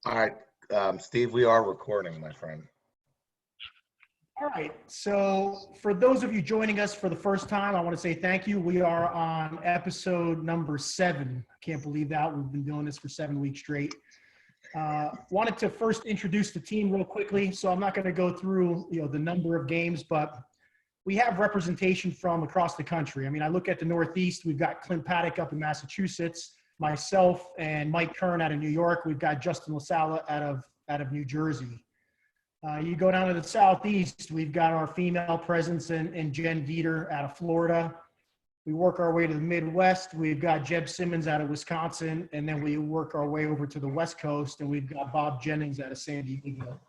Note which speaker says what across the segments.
Speaker 1: All right, Steve, we are recording, my friend.
Speaker 2: All right, so for those of you joining us for the first time, I want to say thank you. We are on episode number 7. I can't believe that. We've been doing this for 7 weeks straight. Wanted to first introduce the team real quickly, so I'm not going to go through the number of games, but we have representation from across the country. I mean, I look at the Northeast, we've got Clint Paddock up in Massachusetts, myself and Mike Kern out of New York. We've got Justin LaSala out of New Jersey. You go down to the Southeast, we've got our female presence in Jen Dieter out of Florida. We work our way to the Midwest. We've got Jeb Simmons out of Wisconsin, and then we work our way over to the West Coast, and we've got Bob Jennings out of San Diego.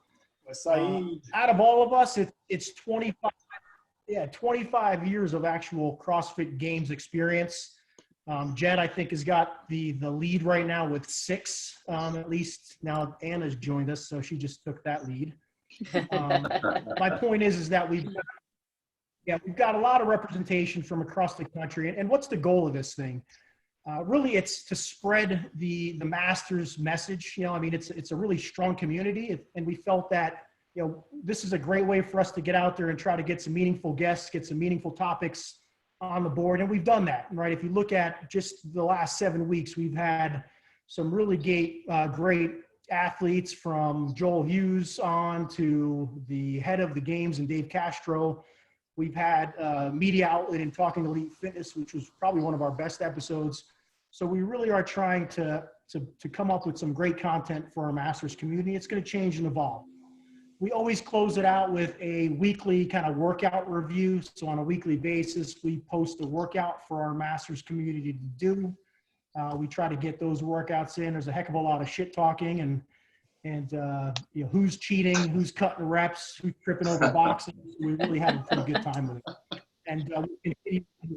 Speaker 2: Out of all of us, it's 25 years of actual CrossFit Games experience. Jen, I think, has got the lead right now with 6, at least. Now Anna's joined us, so she just took that lead. My point is that we've got a lot of representation from across the country. And what's the goal of this thing? Really, it's to spread the Masters message. I mean, it's a really strong community, and we felt that this is a great way for us to get out there and try to get some meaningful guests, get some meaningful topics on the board, and we've done that, right? If you look at just the last 7 weeks, we've had some really great athletes, from Joel Hughes on to the head of the games and Dave Castro. We've had a media outlet in Talking Elite Fitness, which was probably one of our best episodes. So we really are trying to come up with some great content for our Masters community. It's going to change and evolve. We always close it out with a weekly kind of workout review. So on a weekly basis, we post a workout for our Masters community to do. We try to get those workouts in. There's a heck of a lot of shit talking and who's cheating, who's cutting reps, who's tripping over boxes. We really had a pretty good time with it. And we'll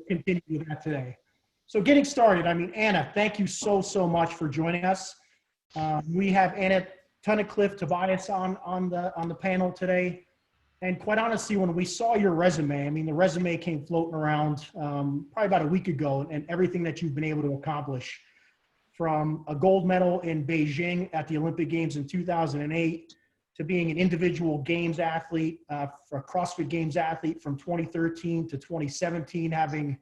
Speaker 2: continue with that today. So getting started, I mean, Anna, thank you so much for joining us. We have Anna Tobias on the panel today. And quite honestly, when we saw your resume, I mean, the resume came floating around probably about a week ago, and everything that you've been able to accomplish, from a gold medal in Beijing at the Olympic Games in 2008 to being an individual games athlete, for a CrossFit Games athlete from 2013 to 2017, having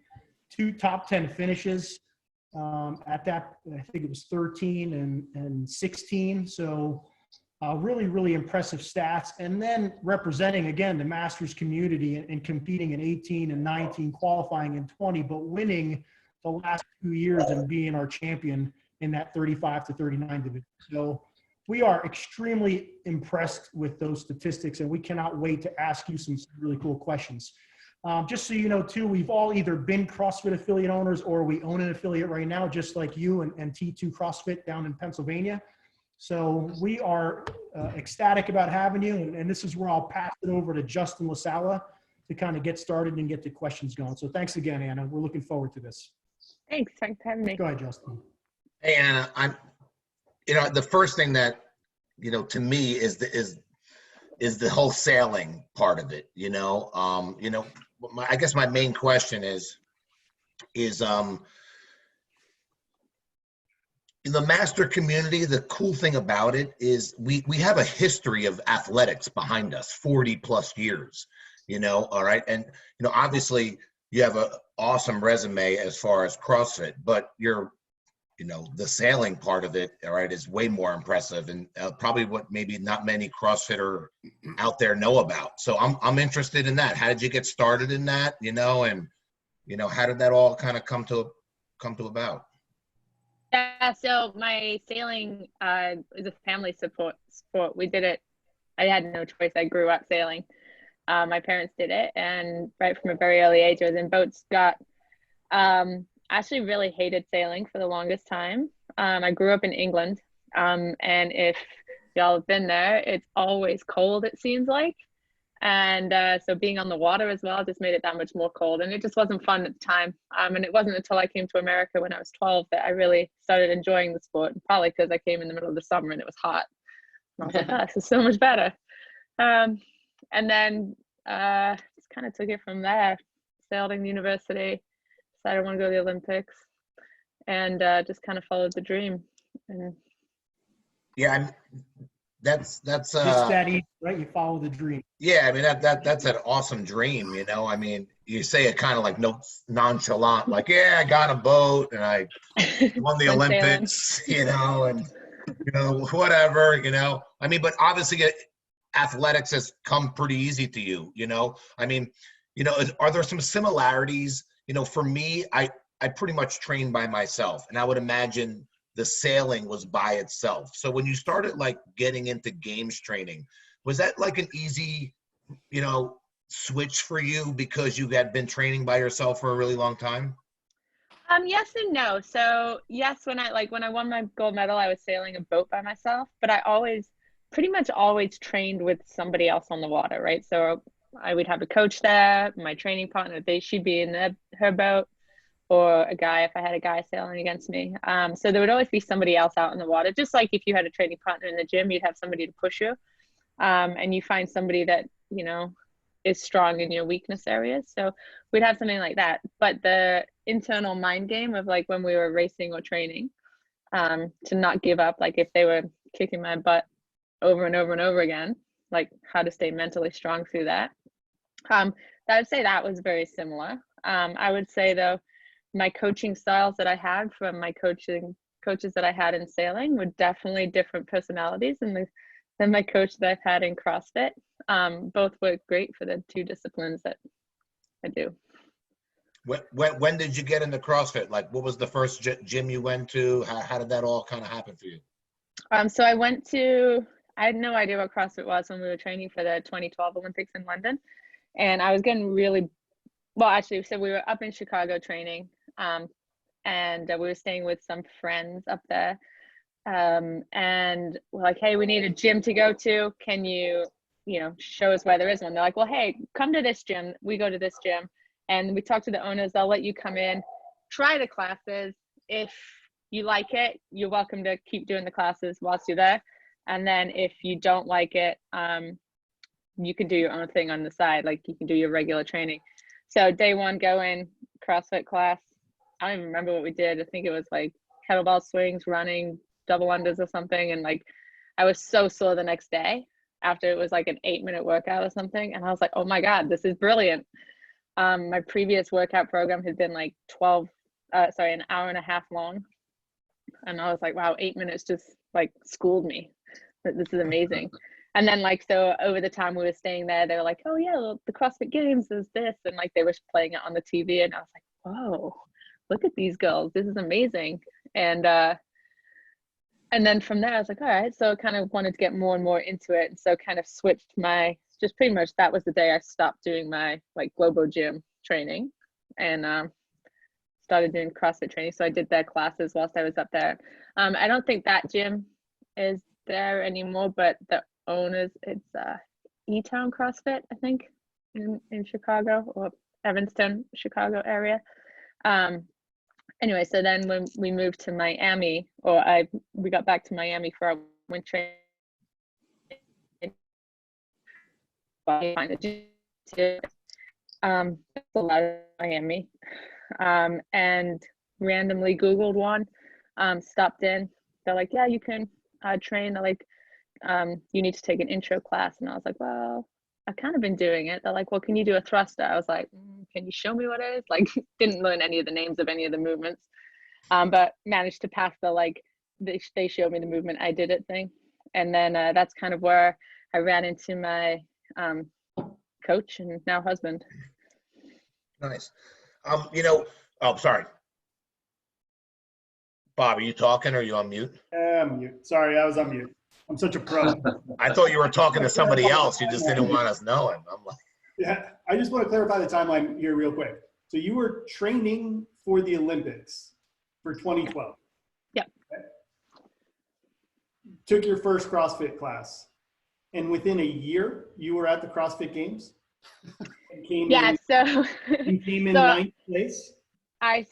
Speaker 2: 2 top 10 finishes at that, I think it was 13 and 16. So really impressive stats. And then representing, again, the Masters community and competing in 18 and 19, qualifying in 20, but winning the last 2 years and being our champion in that 35 to 39 division. So we are extremely impressed with those statistics, and we cannot wait to ask you some really cool questions. Just so you know, too, we've all either been CrossFit affiliate owners or we own an affiliate right now, just like you and T2 CrossFit down in Pennsylvania. So we are ecstatic about having you, and this is where I'll pass it over to Justin LaSala to kind of get started and get the questions going. So thanks again, Anna. We're looking forward to this.
Speaker 3: Thanks for having me.
Speaker 2: Go ahead, Justin.
Speaker 1: Hey, Anna, the first thing that, to me is the whole sailing part of it. I guess my main question is in the master community, the cool thing about it is we have a history of athletics behind us, 40 plus years, all right. And, obviously you have an awesome resume as far as CrossFit, but the sailing part of it, all right, is way more impressive, and probably what maybe not many CrossFitter out there know about. So I'm interested in that. How did you get started in that, and how did that all kind of come to about?
Speaker 3: Yeah, so my sailing is a family sport. We did it. I had no choice. I grew up sailing. My parents did it, and right from a very early age, I was in boats. Actually really hated sailing for the longest time. I grew up in England, and if y'all have been there, it's always cold, it seems like. And so being on the water as well just made it that much more cold, and it just wasn't fun at the time. And it wasn't until I came to America when I was 12 that I really started enjoying the sport, probably because I came in the middle of the summer and it was hot. And I was like, oh, this is so much better. And then just kind of took it from there. Sailed in university, decided I want to go to the Olympics, and just kind of followed the dream. And
Speaker 1: Yeah, that's
Speaker 2: Just that easy, right? You follow the dream.
Speaker 1: yeah. I mean that's an awesome dream. You know, I mean, you say it kind of like no nonchalant, like yeah, I got a boat and I won the
Speaker 3: Went sailing.
Speaker 1: Olympics, you know, and you know whatever, you know. I mean, but obviously athletics has come pretty easy to you. You know, I mean, you know, are there some similarities? You know, for me, I pretty much trained by myself, and I would imagine the sailing was by itself. So when you started like getting into games training, was that like an easy, you know, switch for you because you had been training by yourself for a really long time?
Speaker 3: Yes and no. So yes, when I won my gold medal, I was sailing a boat by myself, but I always pretty much always trained with somebody else on the water, right? So I would have a coach there, my training partner, she'd be in her boat, or a guy if I had a guy sailing against me. So there would always be somebody else out in the water, just like if you had a training partner in the gym, you'd have somebody to push you, and you find somebody that is strong in your weakness areas. So we'd have something like that. But the internal mind game of like when we were racing or training, to not give up, like if they were kicking my butt over and over and over again, like how to stay mentally strong through that. I would say that was very similar. I would say though, my coaching styles that I had from my coaches that I had in sailing were definitely different personalities than my coach that I've had in CrossFit. Both work great for the two disciplines that I do.
Speaker 1: When did you get into CrossFit? Like, what was the first gym you went to? How did that all kind of happen for you?
Speaker 3: So I had no idea what CrossFit was when we were training for the 2012 Olympics in London. And I was getting really, well, actually, so we were up in Chicago training, and we were staying with some friends up there. And we're like, hey, we need a gym to go to. Can you show us where there is one? They're like, well, hey, come to this gym. We go to this gym. And we talk to the owners. They'll let you come in, try the classes. If you like it, you're welcome to keep doing the classes whilst you're there. And then if you don't like it, you can do your own thing on the side. Like you can do your regular training. So day one, go in, CrossFit class. I don't even remember what we did. I think it was like kettlebell swings, running, double unders or something. And like, I was so sore the next day after it was like an 8-minute workout or something. And I was like, oh my God, this is brilliant. My previous workout program had been like an hour and a half long. And I was like, wow, 8 minutes just like schooled me. This is amazing. And then like, so over the time we were staying there, they were like, oh yeah, well, the CrossFit Games is this. And like, they were playing it on the TV and I was like, whoa, look at these girls. This is amazing. And then from there, I was like, all right. So I kind of wanted to get more and more into it. And so kind of switched just pretty much that was the day I stopped doing my like Globo Gym training and started doing CrossFit training. So I did their classes whilst I was up there. I don't think that gym is there anymore, but the owners, it's E-Town CrossFit, I think, in Chicago or Evanston, Chicago area. Anyway, so then when we moved to Miami, we got back to Miami for our winter training. A lot of Miami, and randomly Googled one, stopped in. They're like, yeah, you can train. They're like, you need to take an intro class. And I was like, well, I've kind of been doing it. They're like, well, can you do a thruster? I was like, can you show me what it is? Like, didn't learn any of the names of any of the movements, but managed to pass the, like, they showed me the movement, I did it thing. And then that's kind of where I ran into my coach and now husband.
Speaker 1: Nice. Oh, sorry. Bob, are you talking or are you on mute?
Speaker 4: I'm mute. Sorry, I was on mute. I'm such a pro.
Speaker 1: I thought you were talking to somebody else. You just didn't want us knowing. I'm like,
Speaker 4: Yeah, I just want to clarify the timeline here real quick. So you were training for the Olympics for 2012.
Speaker 3: Yeah.
Speaker 4: Okay. Took your first CrossFit class, and within a year, you were at the CrossFit Games.
Speaker 3: So
Speaker 4: you came in ninth place.
Speaker 3: My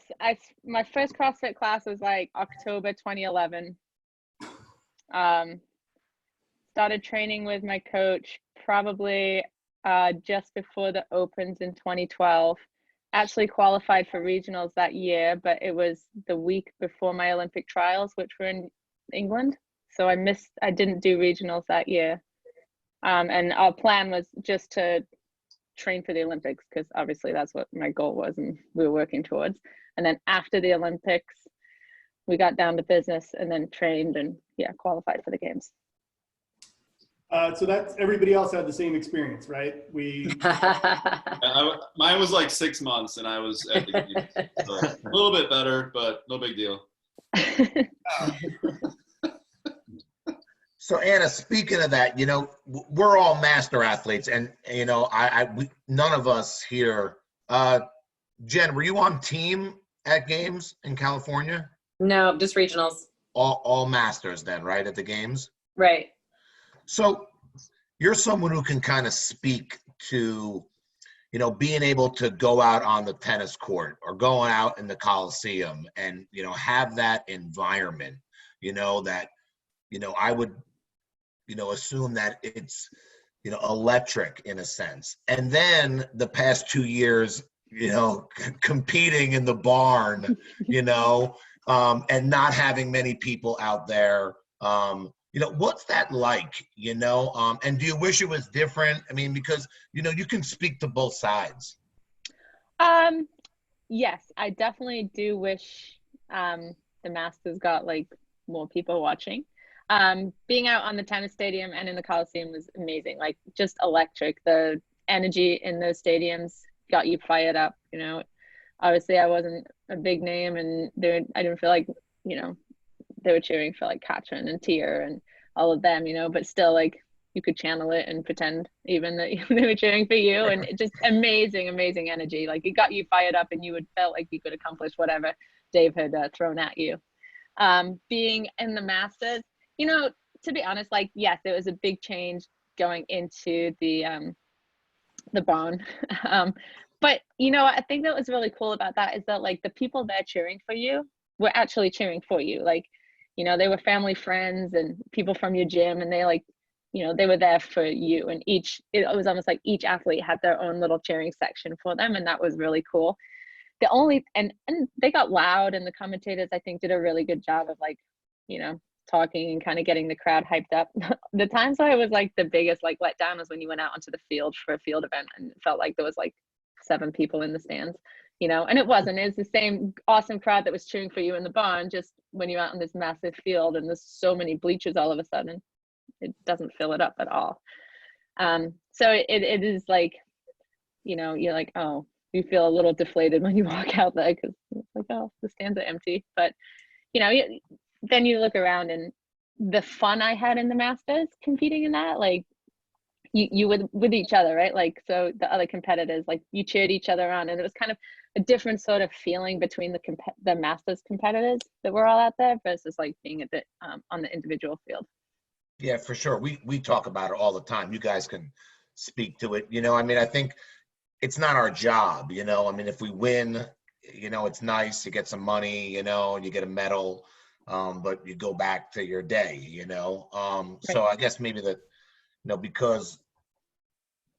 Speaker 3: first CrossFit class was like October 2011. Started training with my coach probably just before the Opens in 2012. Actually qualified for regionals that year, but it was the week before my Olympic trials, which were in England. so I didn't do regionals that year. And our plan was just to train for the Olympics, because obviously that's what my goal was and we were working towards. And then after the Olympics, we got down to business and then trained and qualified for the games.
Speaker 4: So that's, everybody else had the same experience, right?
Speaker 5: Mine was like 6 months, and I was at the games. So a little bit better, but no big deal.
Speaker 1: So Anna, speaking of that, we're all master athletes, and none of us here. Jen, were you on team at games in California?
Speaker 6: No, just regionals.
Speaker 1: All masters then, right, at the games?
Speaker 6: Right.
Speaker 1: So you're someone who can kind of speak to, being able to go out on the tennis court or going out in the Coliseum and, have that environment, that, I would, assume that it's, electric in a sense. And then the past 2 years, competing in the barn, and not having many people out there, what's that like, and do you wish it was different? I mean, because, you can speak to both sides.
Speaker 3: Yes, I definitely do wish the Masters got like more people watching. Being out on the tennis stadium and in the Coliseum was amazing, like just electric. The energy in those stadiums got you fired up, Obviously I wasn't a big name, and I didn't feel like, they were cheering for like Katrin and Tia and all of them, but still like you could channel it and pretend even that they were cheering for you, and it just amazing energy. Like it got you fired up and you would felt like you could accomplish whatever Dave had thrown at you. Being in the Masters, to be honest, like, yes, it was a big change going into the barn. But, I think that was really cool about that is that like the people there cheering for you were actually cheering for you. Like, they were family, friends, and people from your gym, and they like, they were there for you. And it was almost like each athlete had their own little cheering section for them. And that was really cool. And they got loud, and the commentators, I think, did a really good job of like, talking and kind of getting the crowd hyped up. The times where I was like the biggest like letdown was when you went out onto the field for a field event and it felt like there was like 7 people in the stands, and it wasn't. It's the same awesome crowd that was cheering for you in the barn, just when you're out on this massive field and there's so many bleachers all of a sudden, it doesn't fill it up at all. So it is like, you're like, oh, you feel a little deflated when you walk out there because it's like, oh, the stands are empty. But, then you look around and the fun I had in the Masters competing in that, like, you with each other, right? Like, so the other competitors, like you cheered each other on, and it was kind of a different sort of feeling between the Masters competitors that were all out there versus like being at the on the individual field.
Speaker 1: Yeah, for sure. We talk about it all the time. You guys can speak to it. I mean, I think it's not our job. I mean, if we win, it's nice. You get some money, and you get a medal, but you go back to your day.
Speaker 3: Right.
Speaker 1: So I guess maybe that, because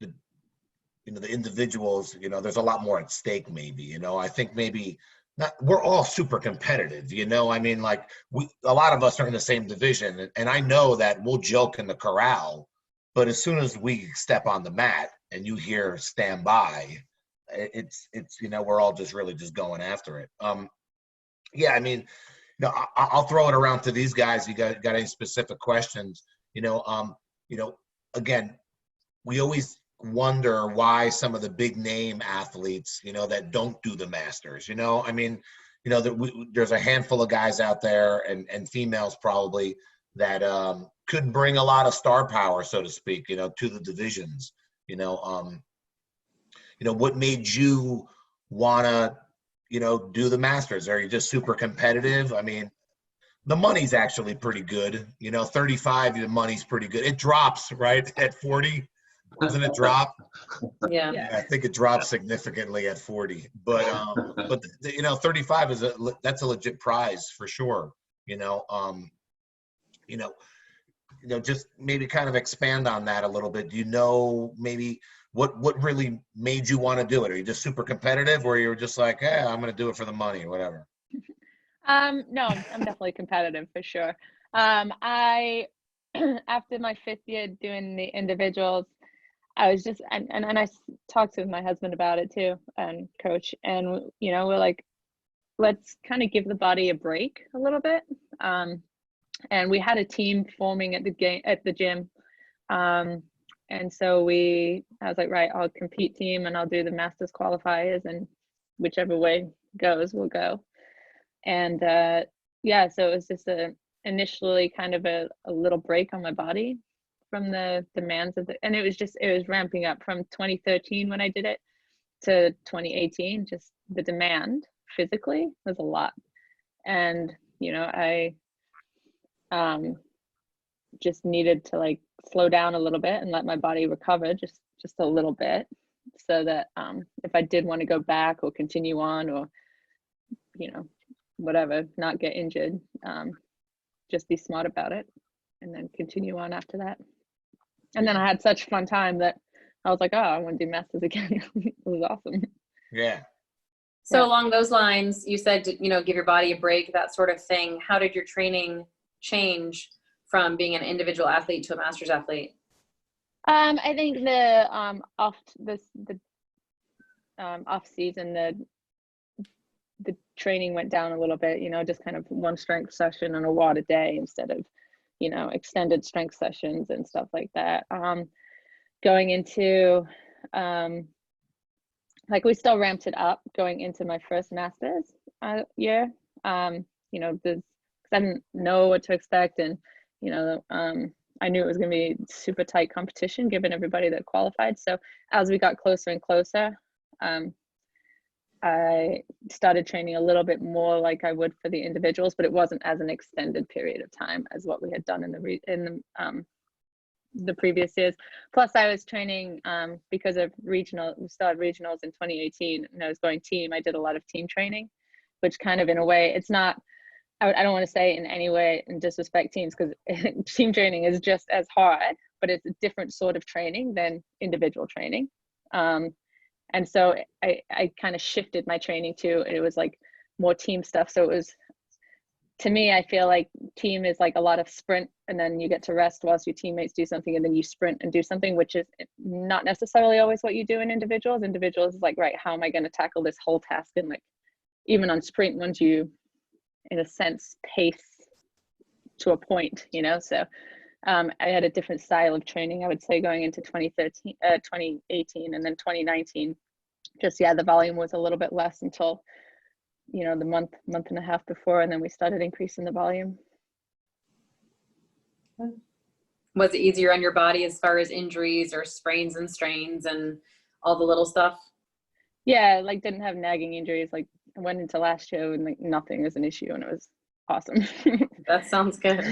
Speaker 1: the individuals, there's a lot more at stake maybe, I think maybe not, we're all super competitive, I mean, like a lot of us are in the same division, and I know that we'll joke in the corral, but as soon as we step on the mat and you hear stand by, it's we're all just really just going after it. Yeah, I mean, I'll throw it around to these guys. You got any specific questions? Again, we always wonder why some of the big name athletes, that don't do the Masters, I mean, there's a handful of guys out there and females probably that could bring a lot of star power, so to speak, to the divisions, what made you want to, do the Masters? Are you just super competitive? I mean, the money's actually pretty good, 35, the money's pretty good. It drops, right, at 40. Doesn't it drop?
Speaker 6: Yeah.
Speaker 1: I think it drops significantly at 40, but 35 that's a legit prize for sure. Just maybe kind of expand on that a little bit. Do you know maybe what really made you want to do it? Are you just super competitive, or you're just like, I'm going to do it for the money or whatever?
Speaker 3: No, I'm definitely competitive for sure. I after my 5th year doing the individuals, I was just and I talked to my husband about it too, and coach, and we're like, let's kind of give the body a break a little bit. And we had a team forming at the gym. And so I was like, right, I'll compete team and I'll do the masters qualifiers, and whichever way goes, we'll go. And yeah, so it was just initially kind of a little break on my body from the demands of and it was ramping up from 2013 when I did it to 2018. Just the demand physically was a lot. And I just needed to like slow down a little bit and let my body recover just a little bit, so that if I did want to go back or continue on, or whatever, not get injured, just be smart about it and then continue on after that. And then I had such a fun time that I was like, oh, I want to do masters again. It was awesome.
Speaker 1: Yeah.
Speaker 6: So
Speaker 3: Yeah.
Speaker 6: along those lines, you said, give your body a break, that sort of thing. How did your training change from being an individual athlete to a masters athlete?
Speaker 3: I think the off season, the training went down a little bit, just kind of one strength session and a watt a day instead of, extended strength sessions and stuff like that. Going into, like, we still ramped it up going into my first masters year. Because I didn't know what to expect, and I knew it was going to be super tight competition given everybody that qualified. So as we got closer and closer, I started training a little bit more like I would for the individuals, but it wasn't as an extended period of time as what we had done in the previous years. Plus, I was training because of we started regionals in 2018, and I was going team. I did a lot of team training, which kind of, in a way, it's not. I don't want to say in any way and disrespect teams, because team training is just as hard, but it's a different sort of training than individual training. And so I kind of shifted my training to, it was like more team stuff. So it was, to me, I feel like team is like a lot of sprint, and then you get to rest whilst your teammates do something, and then you sprint and do something, which is not necessarily always what you do in individuals. Individuals is like, right, how am I going to tackle this whole task? And like, even on sprint, once you, in a sense, pace to a point, so I had a different style of training, I would say, going into 2018, and then 2019. Just, the volume was a little bit less until, the month and a half before, and then we started increasing the volume.
Speaker 6: Was it easier on your body as far as injuries or sprains and strains and all the little stuff?
Speaker 3: Yeah, like, didn't have nagging injuries. Like, I went into last year and like nothing was an issue, and it was awesome.
Speaker 6: That sounds good.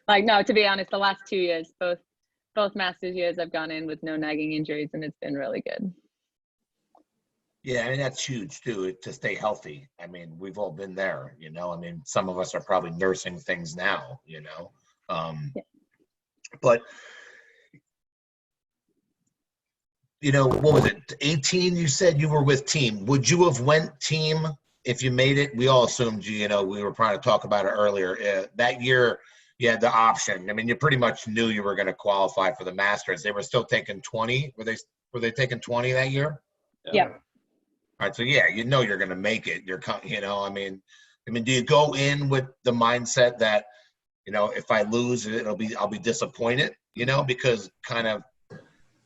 Speaker 3: Like, no, to be honest, the last 2 years, both masters years, I've gone in with no nagging injuries, and it's been really good.
Speaker 1: Yeah, I mean, that's huge too, to stay healthy. I mean, we've all been there, I mean, some of us are probably nursing things now, but what was it, 18, you said you were with team. Would you have went team if you made it? We all assumed we were trying to talk about it earlier. That year you had the option. I mean, you pretty much knew you were going to qualify for the Masters. They were still taking 20. Were they taking 20 that year?
Speaker 3: Yeah.
Speaker 1: All right, so yeah, you're going to make it. I mean, do you go in with the mindset that, if I lose, I'll be disappointed, because kind of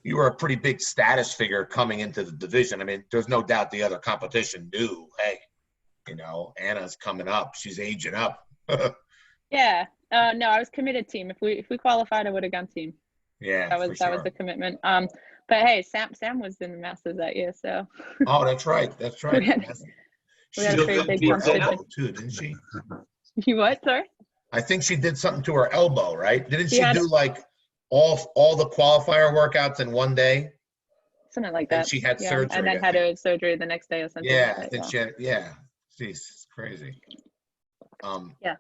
Speaker 1: you were a pretty big status figure coming into the division. I mean, there's no doubt the other competition knew, hey, Anna's coming up, she's aging up.
Speaker 3: Yeah. No, I was committed team. If we qualified, I would have gone team.
Speaker 1: Yeah,
Speaker 3: that was the commitment. But hey, Sam was in the Masters that year, so.
Speaker 1: Oh, that's right.
Speaker 3: We had a pretty big competition
Speaker 1: too, didn't she?
Speaker 3: You what, sir?
Speaker 1: I think she did something to her elbow, right? Didn't she
Speaker 3: had
Speaker 1: do like all the qualifier workouts in one day?
Speaker 3: Something like that.
Speaker 1: And she had surgery.
Speaker 3: And then had her surgery the next day or something.
Speaker 1: Yeah,
Speaker 3: like
Speaker 1: I think she had. Yeah, jeez, it's crazy.
Speaker 3: Yeah.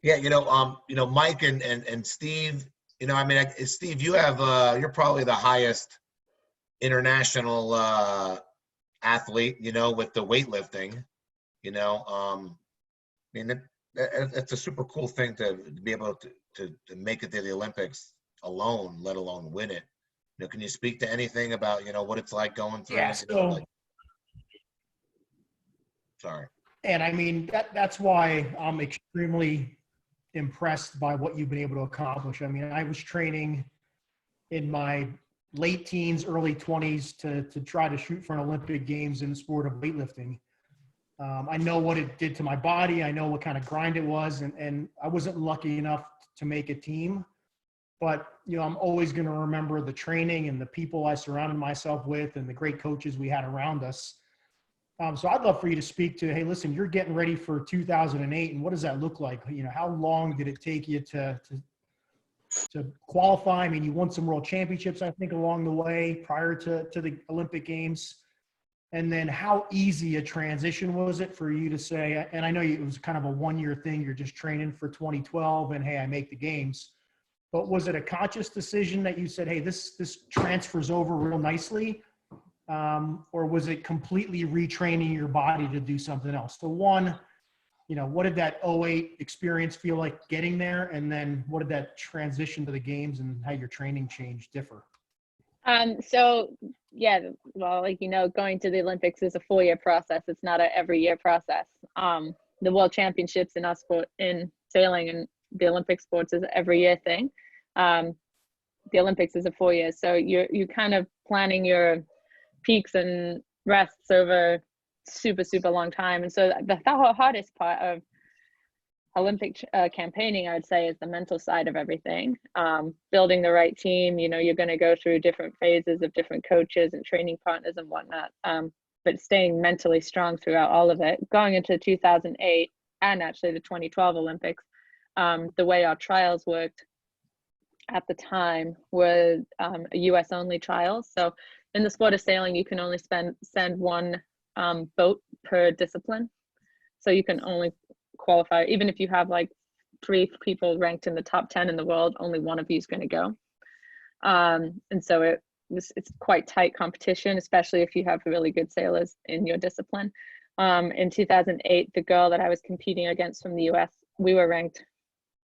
Speaker 1: Yeah, Mike and Steve. I mean, Steve, you have you're probably the highest international athlete, with the weightlifting. I mean, it's a super cool thing to be able to make it to the Olympics alone, let alone win it. Can you speak to anything about, what it's like going through?
Speaker 2: Yeah. So,
Speaker 1: sorry.
Speaker 2: and I mean, that's why I'm extremely impressed by what you've been able to accomplish. I mean, I was training in my late teens, early 20s to try to shoot for an Olympic Games in the sport of weightlifting. I know what it did to my body. I know what kind of grind it was, and I wasn't lucky enough to make a team. But, I'm always going to remember the training and the people I surrounded myself with and the great coaches we had around us. So I'd love for you to speak to, hey, listen, you're getting ready for 2008, and what does that look like? How long did it take you to qualify? I mean, you won some world championships, I think, along the way prior to the Olympic Games. And then how easy a transition was it for you to say, and I know it was kind of a one-year thing, you're just training for 2012 and, hey, I make the games. But was it a conscious decision that you said, hey, this transfers over real nicely? Or was it completely retraining your body to do something else? So one, what did that 2008 experience feel like getting there? And then what did that transition to the games and how your training changed differ?
Speaker 3: So yeah, well, going to the Olympics is a 4-year process. It's not a every year process. The World Championships in our sport, in sailing and the Olympic sports, is an every year thing. The Olympics is a 4 years. So you're kind of planning your peaks and rests over super, super long time. And so the hardest part of Olympic campaigning, I'd say, is the mental side of everything. Building the right team, you're going to go through different phases of different coaches and training partners and whatnot. But staying mentally strong throughout all of it. Going into 2008 and actually the 2012 Olympics, the way our trials worked at the time was a US only trials. So in the sport of sailing, you can only send one boat per discipline. So you can only qualify, even if you have like 3 people ranked in the top 10 in the world, only one of you is going to go. And so it's quite tight competition, especially if you have really good sailors in your discipline. In 2008, the girl that I was competing against from the US, we were ranked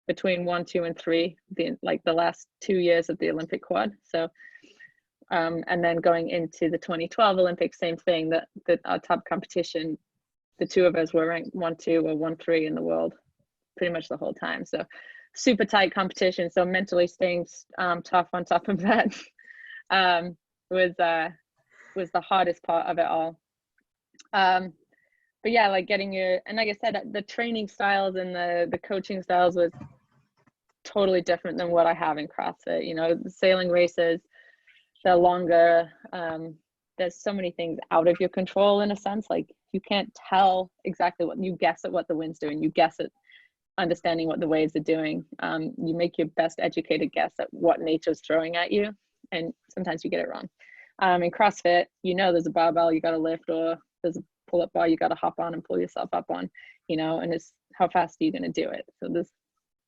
Speaker 3: between 1, 2, and 3, the last 2 years of the Olympic quad. So, and then going into the 2012 Olympics, same thing, that our top competition, the 2 of us were ranked 1, 2 or 1, 3 in the world pretty much the whole time. So super tight competition. So mentally staying tough on top of that was the hardest part of it all. But yeah, getting and like I said, the training styles and the coaching styles was totally different than what I have in CrossFit. The sailing races, they're longer. There's so many things out of your control, in a sense. You can't tell exactly you guess at what the wind's doing. You guess at understanding what the waves are doing. You make your best educated guess at what nature's throwing at you, and sometimes you get it wrong. In CrossFit, there's a barbell you got to lift, or there's a pull-up bar you got to hop on and pull yourself up on, and it's how fast are you going to do it? So this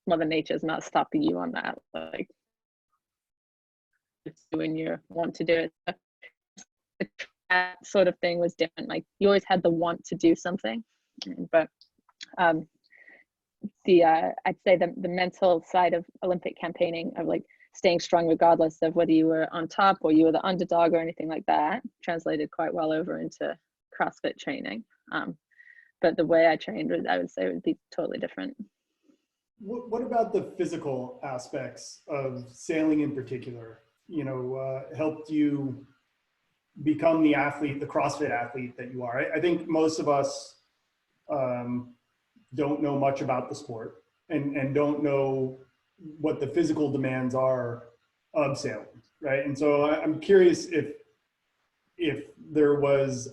Speaker 3: Mother Nature's not stopping you on that. It's doing your want to do it. That sort of thing was different. You always had the want to do something, but I'd say the mental side of Olympic campaigning, of staying strong regardless of whether you were on top or you were the underdog or anything like that, translated quite well over into CrossFit training. But the way I trained, I would say, would be totally different.
Speaker 4: What about the physical aspects of sailing in particular, helped you become the athlete, the CrossFit athlete that you are? I think most of us don't know much about the sport and don't know what the physical demands are of sailing, right? And so I'm curious if there was,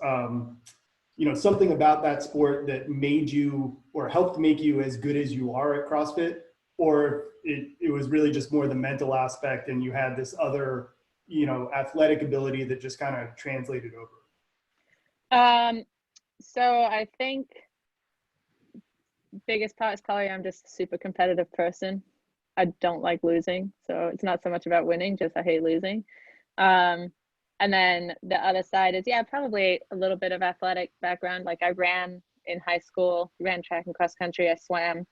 Speaker 4: something about that sport that made you or helped make you as good as you are at CrossFit, or it was really just more the mental aspect and you had this other, athletic ability that just kind of translated over?
Speaker 3: So I think biggest part is probably I'm just a super competitive person. I don't like losing. So it's not so much about winning, just I hate losing. And then the other side is, probably a little bit of athletic background. I ran in high school, ran track and cross country, I swam.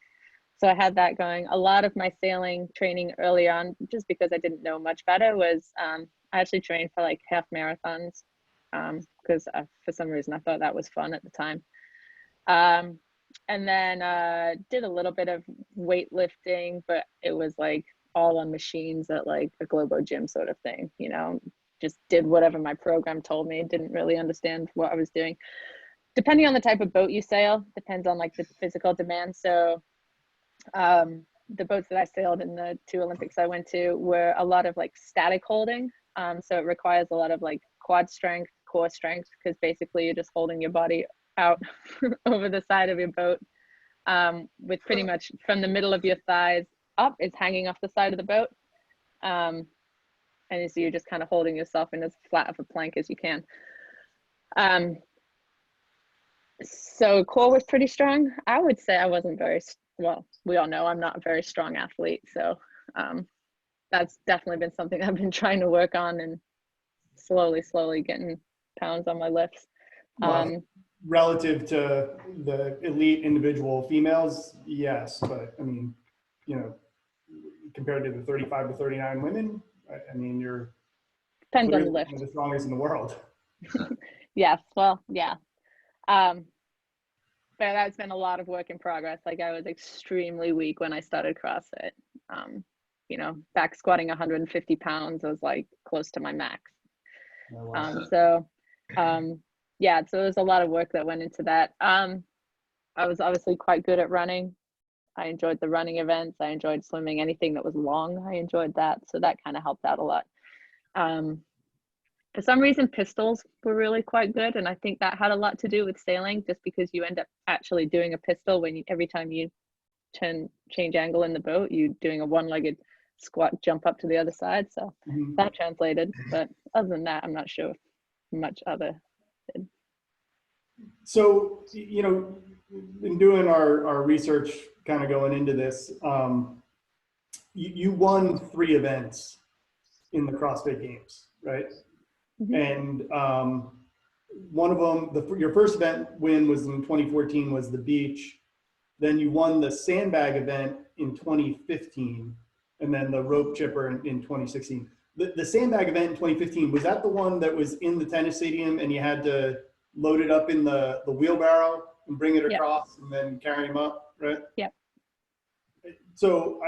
Speaker 3: So I had that going. A lot of my sailing training early on, just because I didn't know much better, was I actually trained for like half marathons because for some reason I thought that was fun at the time. And then did a little bit of weightlifting, but it was like all on machines at like a Globo gym sort of thing, you know, just did whatever my program told me, didn't really understand what I was doing. Depending on the type of boat you sail, depends on like the physical demand. So the boats that I sailed in the 2 Olympics I went to were a lot of like static holding. So it requires a lot of like quad strength, core strength, because basically you're just holding your body out over the side of your boat with pretty much from the middle of your thighs up is hanging off the side of the boat. And so you're just kind of holding yourself in as flat of a plank as you can. So core was pretty strong. I would say I wasn't very, well, we all know I'm not a very strong athlete. So that's definitely been something I've been trying to work on and slowly getting pounds on my lifts.
Speaker 4: Relative to the elite individual females, yes, but I mean, you know, compared to the 35 to 39 women, I mean, you're
Speaker 3: depends on the lift.
Speaker 4: one of the strongest in the world.
Speaker 3: Yes, well, yeah. But that's been a lot of work in progress. Like I was extremely weak when I started CrossFit. You know, back squatting 150 pounds was like close to my max. Yeah, so there's a lot of work that went into that. I was obviously quite good at running. I enjoyed the running events. I enjoyed swimming. Anything that was long, I enjoyed that. So that kind of helped out a lot. For some reason, pistols were really quite good. And I think that had a lot to do with sailing, just because you end up actually doing a pistol when every time you change angle in the boat, you're doing a one-legged squat jump up to the other side. So that translated. But other than that, I'm not sure much other.
Speaker 4: So, you know, in doing our research, kind of going into this, you won 3 events in the CrossFit Games, right? And one of them, your first event win was in 2014, was the beach. Then you won the sandbag event in 2015, and then the rope chipper in 2016. The sandbag event in 2015, was that the one that was in the tennis stadium and you had to load it up in the wheelbarrow and bring it across and then carry them up, right?
Speaker 3: Yep.
Speaker 4: So,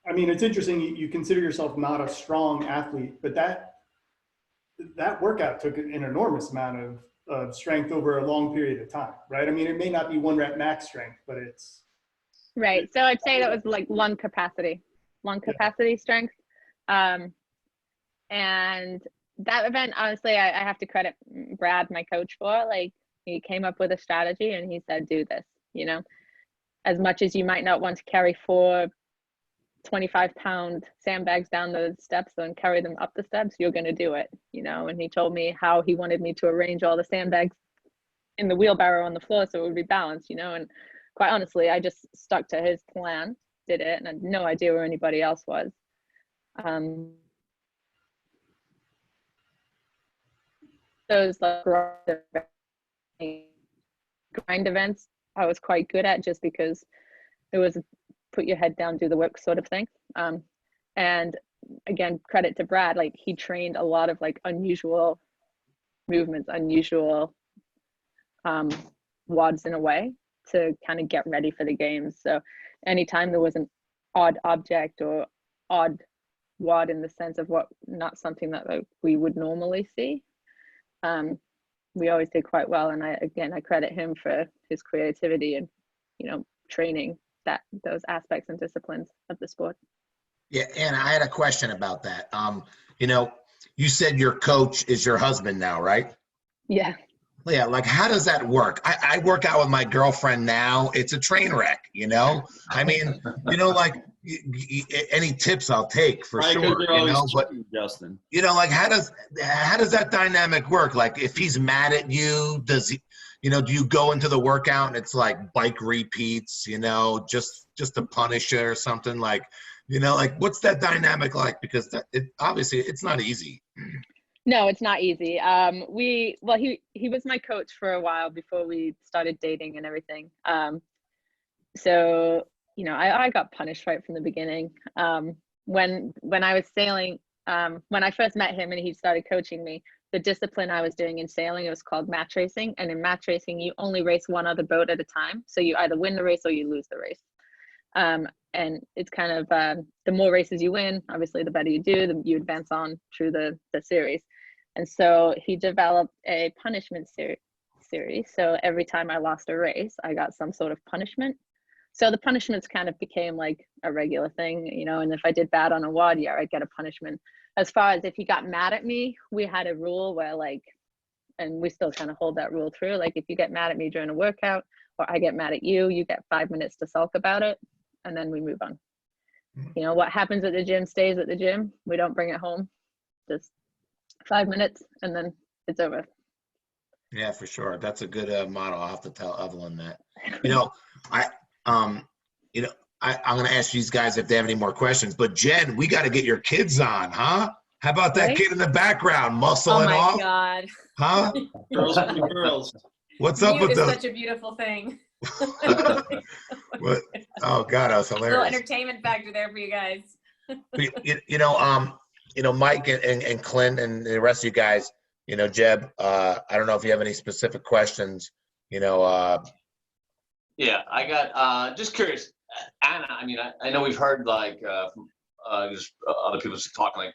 Speaker 4: I mean, it's interesting. You consider yourself not a strong athlete, but that workout took an enormous amount of strength over a long period of time, right? I mean, it may not be 1 rep max strength, but it's.
Speaker 3: Right. So I'd say that was like lung capacity strength. And that event, honestly, I have to credit Brad, my coach, for. Like, he came up with a strategy and he said, do this, you know, as much as you might not want to carry 4 25-pound sandbags down the steps and carry them up the steps, you're going to do it, you know. And he told me how he wanted me to arrange all the sandbags in the wheelbarrow on the floor so it would be balanced, you know. And quite honestly, I just stuck to his plan, did it, and I had no idea where anybody else was. Those like grind events I was quite good at, just because it was put your head down, do the work sort of thing. And again, credit to Brad, like he trained a lot of like unusual movements, unusual WODs in a way to kind of get ready for the games. So anytime there was an odd object or odd WOD in the sense of what, not something that like, we would normally see, we always did quite well. And I credit him for his creativity and, you know, training those aspects and disciplines of the sport.
Speaker 1: Yeah, Anna, I had a question about that. You know, you said your coach is your husband now, right?
Speaker 3: Yeah.
Speaker 1: Yeah, like how does that work? I work out with my girlfriend now. It's a train wreck, you know? I mean, you know, like any tips I'll take for sure, you know, but
Speaker 5: Justin,
Speaker 1: you know, like how does that dynamic work? Like if he's mad at you, does he, you know, do you go into the workout and it's like bike repeats, you know, just to punish it or something, like, you know, like what's that dynamic like? Because it obviously it's not easy.
Speaker 3: No, it's not easy. He was my coach for a while before we started dating and everything. So I got punished right from the beginning. When I was sailing, when I first met him and he started coaching me, the discipline I was doing in sailing, it was called match racing. And in match racing, you only race one other boat at a time. So you either win the race or you lose the race. And it's kind of the more races you win, obviously, the better you do, you advance on through the series. And so he developed a punishment series. So every time I lost a race, I got some sort of punishment. So the punishments kind of became like a regular thing, and if I did bad on a WOD, yeah, I'd get a punishment. As far as if he got mad at me, we had a rule where and we still kind of hold that rule through. Like if you get mad at me during a workout or I get mad at you, you get 5 minutes to sulk about it. And then we move on. What happens at the gym stays at the gym. We don't bring it home. Just 5 minutes and then it's over.
Speaker 1: Yeah, for sure. That's a good model. I'll have to tell Evelyn that. I'm going to ask these guys if they have any more questions. But Jen, we got to get your kids on, huh? How about that kid in the background, muscling off?
Speaker 6: Oh my God.
Speaker 1: Huh?
Speaker 5: Girls for the girls.
Speaker 1: What's up with
Speaker 6: Mute is
Speaker 1: those?
Speaker 6: such a beautiful thing.
Speaker 1: What? Oh God, that was
Speaker 6: Little
Speaker 1: hilarious.
Speaker 6: entertainment factor there for you guys.
Speaker 1: Mike and Clint and the rest of you guys, Jeb, I don't know if you have any specific questions,
Speaker 7: Yeah, I got just curious, Anna. I mean, I know we've heard from just other people talking like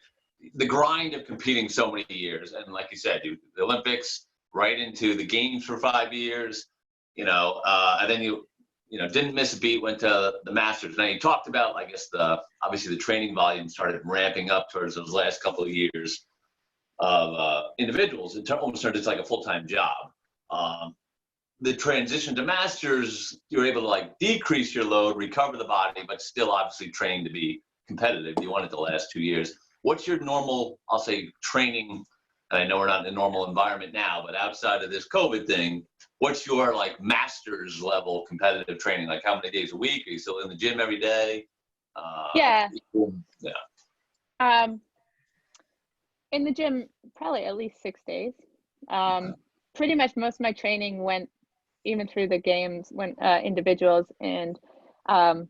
Speaker 7: the grind of competing so many years, and like you said, dude, the Olympics, right into the games for 5 years, and then you didn't miss a beat, went to the Masters. Now you talked about, I guess obviously the training volume started ramping up towards those last couple of years of individuals. It almost turned into like a full-time job. The transition to Masters, you were able to decrease your load, recover the body, but still obviously train to be competitive. You won it the last 2 years. What's your normal, I'll say, training? And I know we're not in a normal environment now, but outside of this COVID thing, what's your Masters level competitive training? Like how many days a week? Are you still in the gym every day?
Speaker 3: Yeah.
Speaker 7: Yeah.
Speaker 3: In the gym, probably at least 6 days. Pretty much most of my training went even through the games, went individuals, and I'd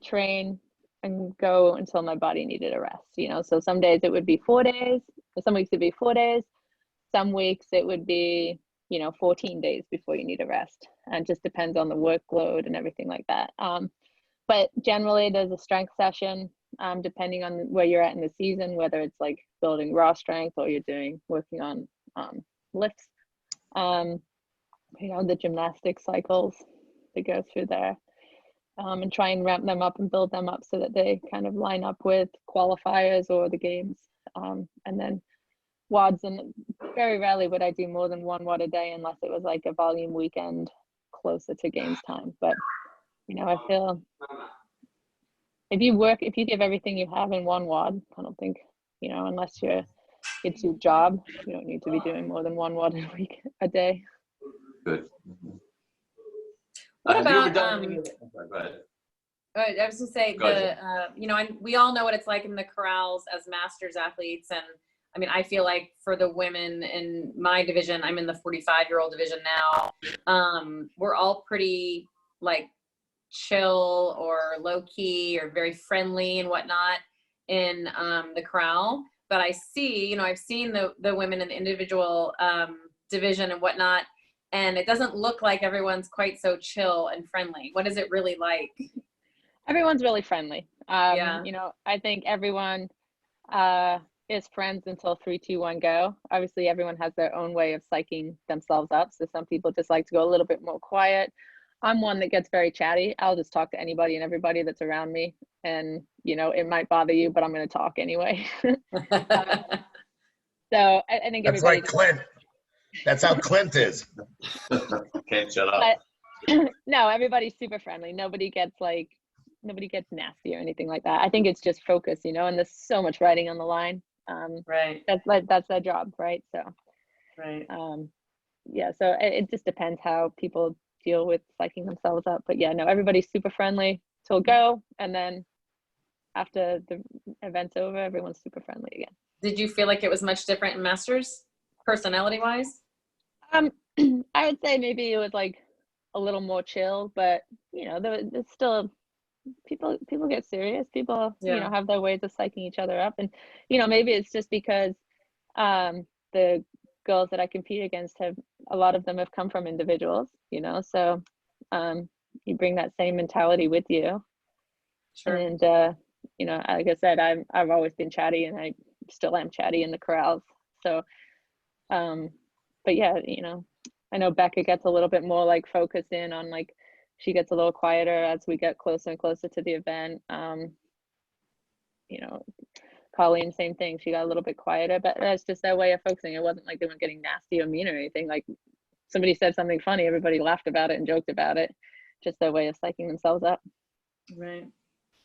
Speaker 3: train and go until my body needed a rest, so some days it would be 4 days, some weeks it'd be 4 days, some weeks it would be 14 days before you need a rest, and just depends on the workload and everything like that. But generally there's a strength session, depending on where you're at in the season, whether it's building raw strength or you're working on lifts, the gymnastic cycles that go through there. And try and ramp them up and build them up so that they kind of line up with qualifiers or the games. And then WODs, and very rarely would I do more than 1 WOD a day unless it was a volume weekend closer to games time. But, I feel if you give everything you have in 1 WOD, I don't think, unless it's your job, you don't need to be doing more than 1 WOD a day.
Speaker 7: Good.
Speaker 6: What about,
Speaker 7: go ahead.
Speaker 6: I was gonna say we all know what it's like in the corrals as Masters athletes, and I mean, I feel like for the women in my division, I'm in the 45-year-old division now. We're all pretty chill or low key or very friendly and whatnot in the corral. But I see, I've seen the women in the individual division and whatnot, and it doesn't look like everyone's quite so chill and friendly. What is it really like?
Speaker 3: Everyone's really friendly.
Speaker 6: Yeah.
Speaker 3: I think everyone is friends until 3, 2, 1, go. Obviously, everyone has their own way of psyching themselves up. So some people just like to go a little bit more quiet. I'm one that gets very chatty. I'll just talk to anybody and everybody that's around me. And, it might bother you, but I'm going to talk anyway. So I think
Speaker 1: that's
Speaker 3: everybody.
Speaker 1: like Clint. That's how Clint is.
Speaker 7: Can't shut up.
Speaker 3: But, no, everybody's super friendly. Nobody gets nasty or anything like that. I think it's just focus, and there's so much riding on the line.
Speaker 6: Right.
Speaker 3: That's their job, right? So,
Speaker 6: right.
Speaker 3: Yeah. So it just depends how people deal with psyching themselves up. But yeah, no, everybody's super friendly till go, and then after the event's over, everyone's super friendly again.
Speaker 6: Did you feel like it was much different in Masters, personality-wise?
Speaker 3: I would say maybe it was like a little more chill, but you know, there's still people get serious. People, you
Speaker 6: Yeah.
Speaker 3: know, have their ways of psyching each other up, and you know, maybe it's just because the girls that I compete against have a lot of them have come from individuals, you know, so you bring that same mentality with you.
Speaker 6: Sure.
Speaker 3: And you know, like I said, I've always been chatty, and I still am chatty in the corrals. So, but yeah, you know, I know Becca gets a little bit more like focused in on like, she gets a little quieter as we get closer and closer to the event. You know, Colleen, same thing. She got a little bit quieter, but that's just their way of focusing. It wasn't like they weren't getting nasty or mean or anything. Like somebody said something funny, everybody laughed about it and joked about it. Just their way of psyching themselves up.
Speaker 6: Right.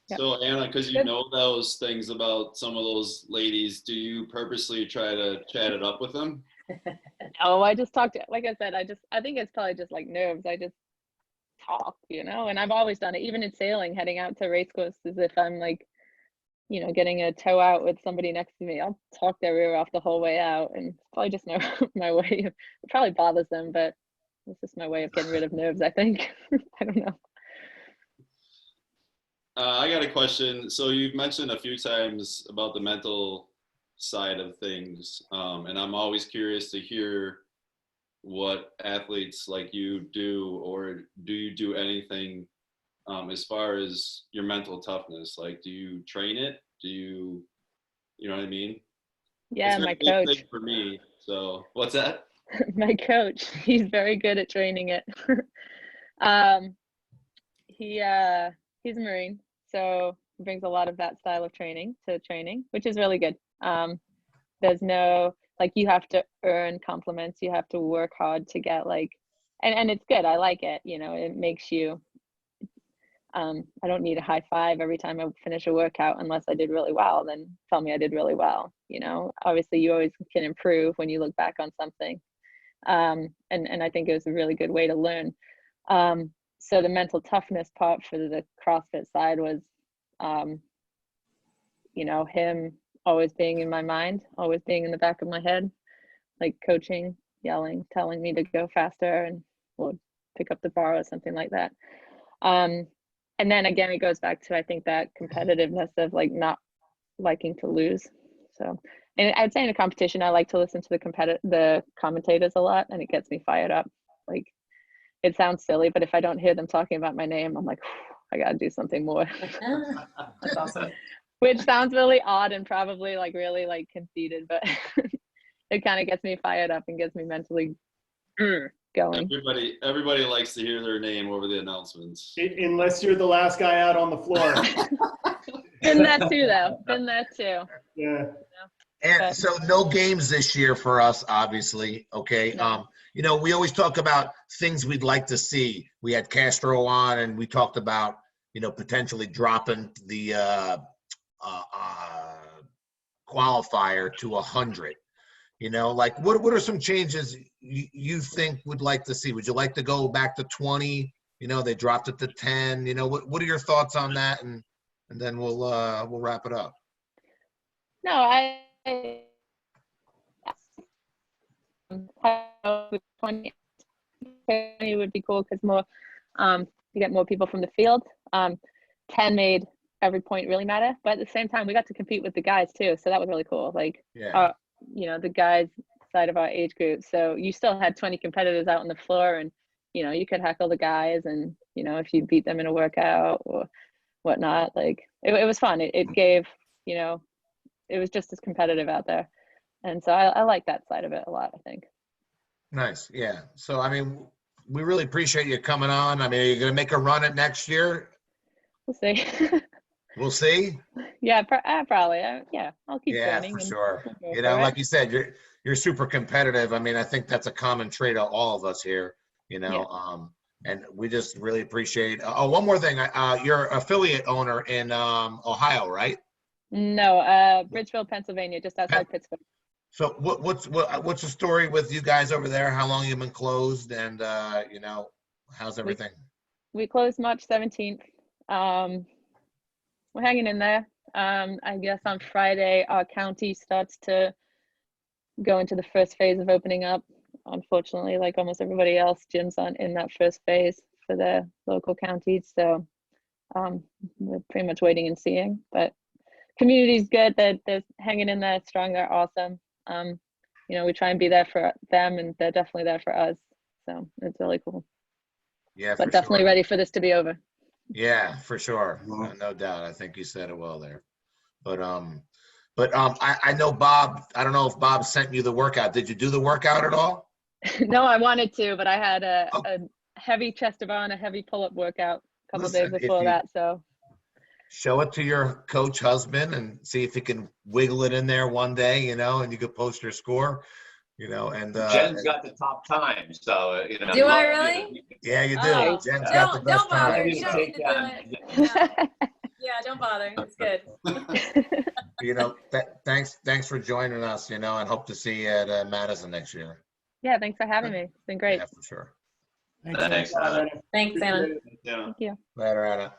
Speaker 3: Yep.
Speaker 5: So Anna, because you
Speaker 3: Good.
Speaker 5: know those things about some of those ladies, do you purposely try to chat it up with them?
Speaker 3: Oh, I just talked, like I said, I think it's probably just like nerves. I just talk, you know, and I've always done it, even in sailing, heading out to race courses. If I'm like, you know, getting a tow out with somebody next to me, I'll talk their ear off the whole way out. And it's probably just my way of, it probably bothers them, but it's just my way of getting rid of nerves, I think. I don't know.
Speaker 5: I got a question. So you've mentioned a few times about the mental side of things, and I'm always curious to hear what athletes like you do, or do you do anything as far as your mental toughness? Like, do you train it? Do you, you know what I mean?
Speaker 3: Yeah,
Speaker 5: It's been
Speaker 3: my
Speaker 5: a big
Speaker 3: coach.
Speaker 5: thing for me. So what's that?
Speaker 3: My coach, he's very good at training it. um, he's a Marine, so he brings a lot of that style of training to training, which is really good. There's no, like, you have to earn compliments. You have to work hard to get like, and it's good. I like it. You know, it makes you, I don't need a high five every time I finish a workout unless I did really well. Then tell me I did really well. You know, obviously you always can improve when you look back on something. And I think it was a really good way to learn. So the mental toughness part for the CrossFit side was, you know, him always being in my mind, always being in the back of my head, like coaching, yelling, telling me to go faster and we'll pick up the bar or something like that. And then again, it goes back to, I think, that competitiveness of like not liking to lose. So, and I'd say in a competition, I like to listen to the commentators a lot, and it gets me fired up. Like, it sounds silly, but if I don't hear them talking about my name, I'm like, I gotta do something more.
Speaker 6: That's awesome.
Speaker 3: Which sounds really odd and probably like really like conceited, but it kind of gets me fired up and gets me mentally going.
Speaker 5: Everybody likes to hear their name over the announcements.
Speaker 4: Unless you're the last guy out on the floor.
Speaker 3: Been there too, though. Been there too.
Speaker 4: Yeah.
Speaker 1: And so no games this year for us, obviously. Okay.
Speaker 3: No.
Speaker 1: You know, we always talk about things we'd like to see. We had Castro on, and we talked about, you know, potentially dropping the qualifier to 100. You know, like what are some changes you think would like to see? Would you like to go back to 20? You know, they dropped it to 10. You know, what are your thoughts on that? And then we'll wrap it up.
Speaker 3: No, I 20 would be cool because more you get more people from the field. 10 made every point really matter, but at the same time we got to compete with the guys too, so that was really cool. Like,
Speaker 1: Yeah.
Speaker 3: you know, the guys side of our age group, so you still had 20 competitors out on the floor, and you know, you could heckle the guys, and you know, if you beat them in a workout or whatnot, like it was fun. It gave, you know, it was just as competitive out there, and so I like that side of it a lot, I think.
Speaker 1: Nice. Yeah. So, I mean, we really appreciate you coming on. I mean, are you going to make a run at next year?
Speaker 3: We'll see.
Speaker 1: We'll see.
Speaker 3: Yeah, probably. Yeah, I'll keep
Speaker 1: Yeah,
Speaker 3: training.
Speaker 1: for
Speaker 3: And
Speaker 1: sure.
Speaker 3: we'll go
Speaker 1: You know,
Speaker 3: for
Speaker 1: like
Speaker 3: it.
Speaker 1: you said, you're super competitive. I mean, I think that's a common trait of all of us here, you know. And we just really appreciate. Oh, one more thing. You're affiliate owner in Ohio, right?
Speaker 3: No, Bridgeville, Pennsylvania, just outside Pittsburgh.
Speaker 1: So what's the story with you guys over there? How long you been closed, and you know, how's everything?
Speaker 3: We closed March 17th. We're hanging in there. I guess on Friday, our county starts to go into the first phase of opening up. Unfortunately, like almost everybody else, gyms aren't in that first phase for the local counties. So we're pretty much waiting and seeing. But community's good. They're hanging in there strong. They're awesome. You know, we try and be there for them, and they're definitely there for us. So it's really cool.
Speaker 1: Yeah,
Speaker 3: But
Speaker 1: for
Speaker 3: definitely
Speaker 1: sure.
Speaker 3: ready for this to be over.
Speaker 1: Yeah, for sure. No doubt. I think you said it well there. I know Bob, I don't know if Bob sent you the workout. Did you do the workout at all?
Speaker 3: No, I wanted to, but I had a
Speaker 1: Oh.
Speaker 3: heavy chest to bar and a heavy pull-up workout a couple
Speaker 1: Listen,
Speaker 3: days
Speaker 1: if
Speaker 3: before
Speaker 1: you-
Speaker 3: that. So
Speaker 1: Show it to your coach husband and see if he can wiggle it in there one day, you know, and you could post your score, you know, and
Speaker 7: Jen's got the top time, so you know.
Speaker 6: Do I
Speaker 7: love you
Speaker 6: really?
Speaker 7: to-
Speaker 1: yeah, you do.
Speaker 6: Oh,
Speaker 1: Jen's got the best
Speaker 6: don't bother.
Speaker 1: time.
Speaker 6: You don't
Speaker 1: So,
Speaker 6: need to do it. No. Yeah, don't bother. It's good.
Speaker 1: you know, thanks for joining us, you know, and hope to see you at Madison next year.
Speaker 3: yeah, thanks for having me. It's been great.
Speaker 1: Yeah, for sure.
Speaker 7: Thanks.
Speaker 6: Thanks, Anna.
Speaker 5: Yeah.
Speaker 3: Thank you.
Speaker 1: Later, Anna.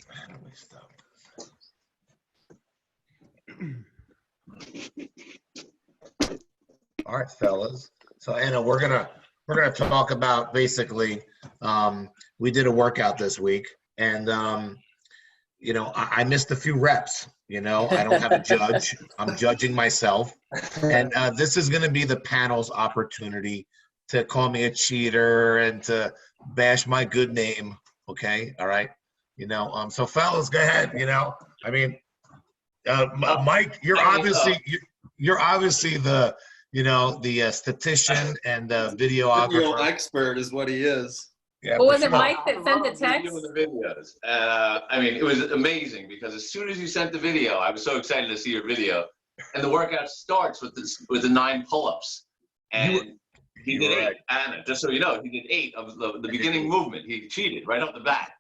Speaker 1: How do we stop? All right, fellas. So Anna, we're gonna talk about basically. We did a workout this week, and you know, I missed a few reps. You know, I don't have a judge. I'm judging myself, and this is gonna be the panel's opportunity to call me a cheater and to bash my good name. Okay, all right. You know, so fellas, go ahead. You know, I mean, Mike, you're obviously the the statistician and
Speaker 5: Video
Speaker 1: videographer.
Speaker 5: expert is what he is.
Speaker 1: Yeah,
Speaker 6: Well,
Speaker 1: for
Speaker 6: was it
Speaker 1: sure.
Speaker 6: Mike that sent the text?
Speaker 7: Video and the videos. I mean, it was amazing because as soon as you sent the video, I was so excited to see your video. And the workout starts with the 9 pull-ups, and he did 8.
Speaker 1: Right.
Speaker 7: Anna, just so you know, he did 8 of the beginning movement. He cheated right off the bat,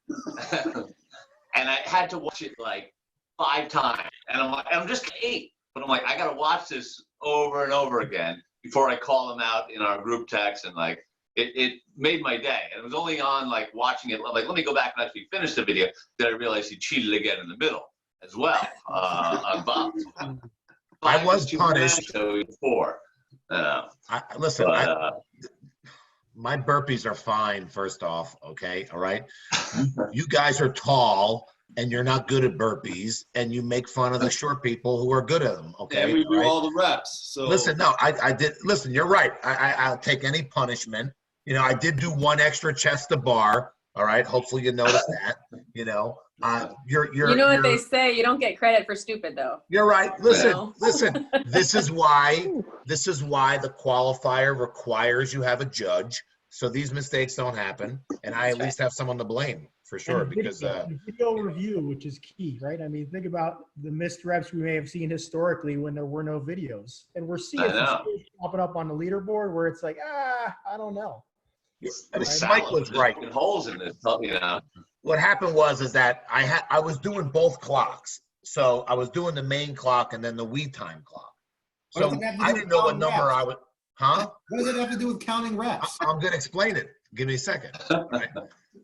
Speaker 7: and I had to watch it like 5 times. And I'm just 8, but I'm like, I gotta watch this over and over again before I call him out in our group text, and like. It made my day, and it was only on like watching it. Like, let me go back and actually finish the video. That I realized he cheated again in the middle as well on Bob.
Speaker 1: I was punished.
Speaker 7: So 4.
Speaker 1: Listen,
Speaker 7: But,
Speaker 1: my burpees are fine. First off, okay, all right. You guys are tall, and you're not good at burpees, and you make fun of the short people who are good at them. Okay,
Speaker 5: And we do
Speaker 1: right?
Speaker 5: all the reps. So
Speaker 1: Listen, no, I did. Listen, you're right. I'll take any punishment. You know, I did do 1 extra chest to bar. All right. Hopefully you noticed that. You know, you're.
Speaker 6: You know what they say? You don't get credit for stupid, though.
Speaker 1: You're right. Listen,
Speaker 6: No.
Speaker 1: listen. This is why the qualifier requires you have a judge, so these mistakes don't happen, and I at least have someone to blame for sure.
Speaker 2: And
Speaker 1: Because
Speaker 2: video review, which is key, right? I mean, think about the missed reps we may have seen historically when there were no videos, and we're seeing some
Speaker 7: know.
Speaker 2: scores popping up on the leaderboard where it's like, I don't know.
Speaker 1: Mike was right.
Speaker 7: Holes in this, you know.
Speaker 1: What happened was that I was doing both clocks. So I was doing the main clock and then the we time clock.
Speaker 8: What
Speaker 1: So
Speaker 8: does it have to do
Speaker 1: I
Speaker 8: with
Speaker 1: didn't know what
Speaker 8: counting
Speaker 1: number
Speaker 8: reps?
Speaker 1: I would. Huh?
Speaker 8: What does it have to do with counting reps?
Speaker 1: I'm gonna explain it. Give me a second. All right?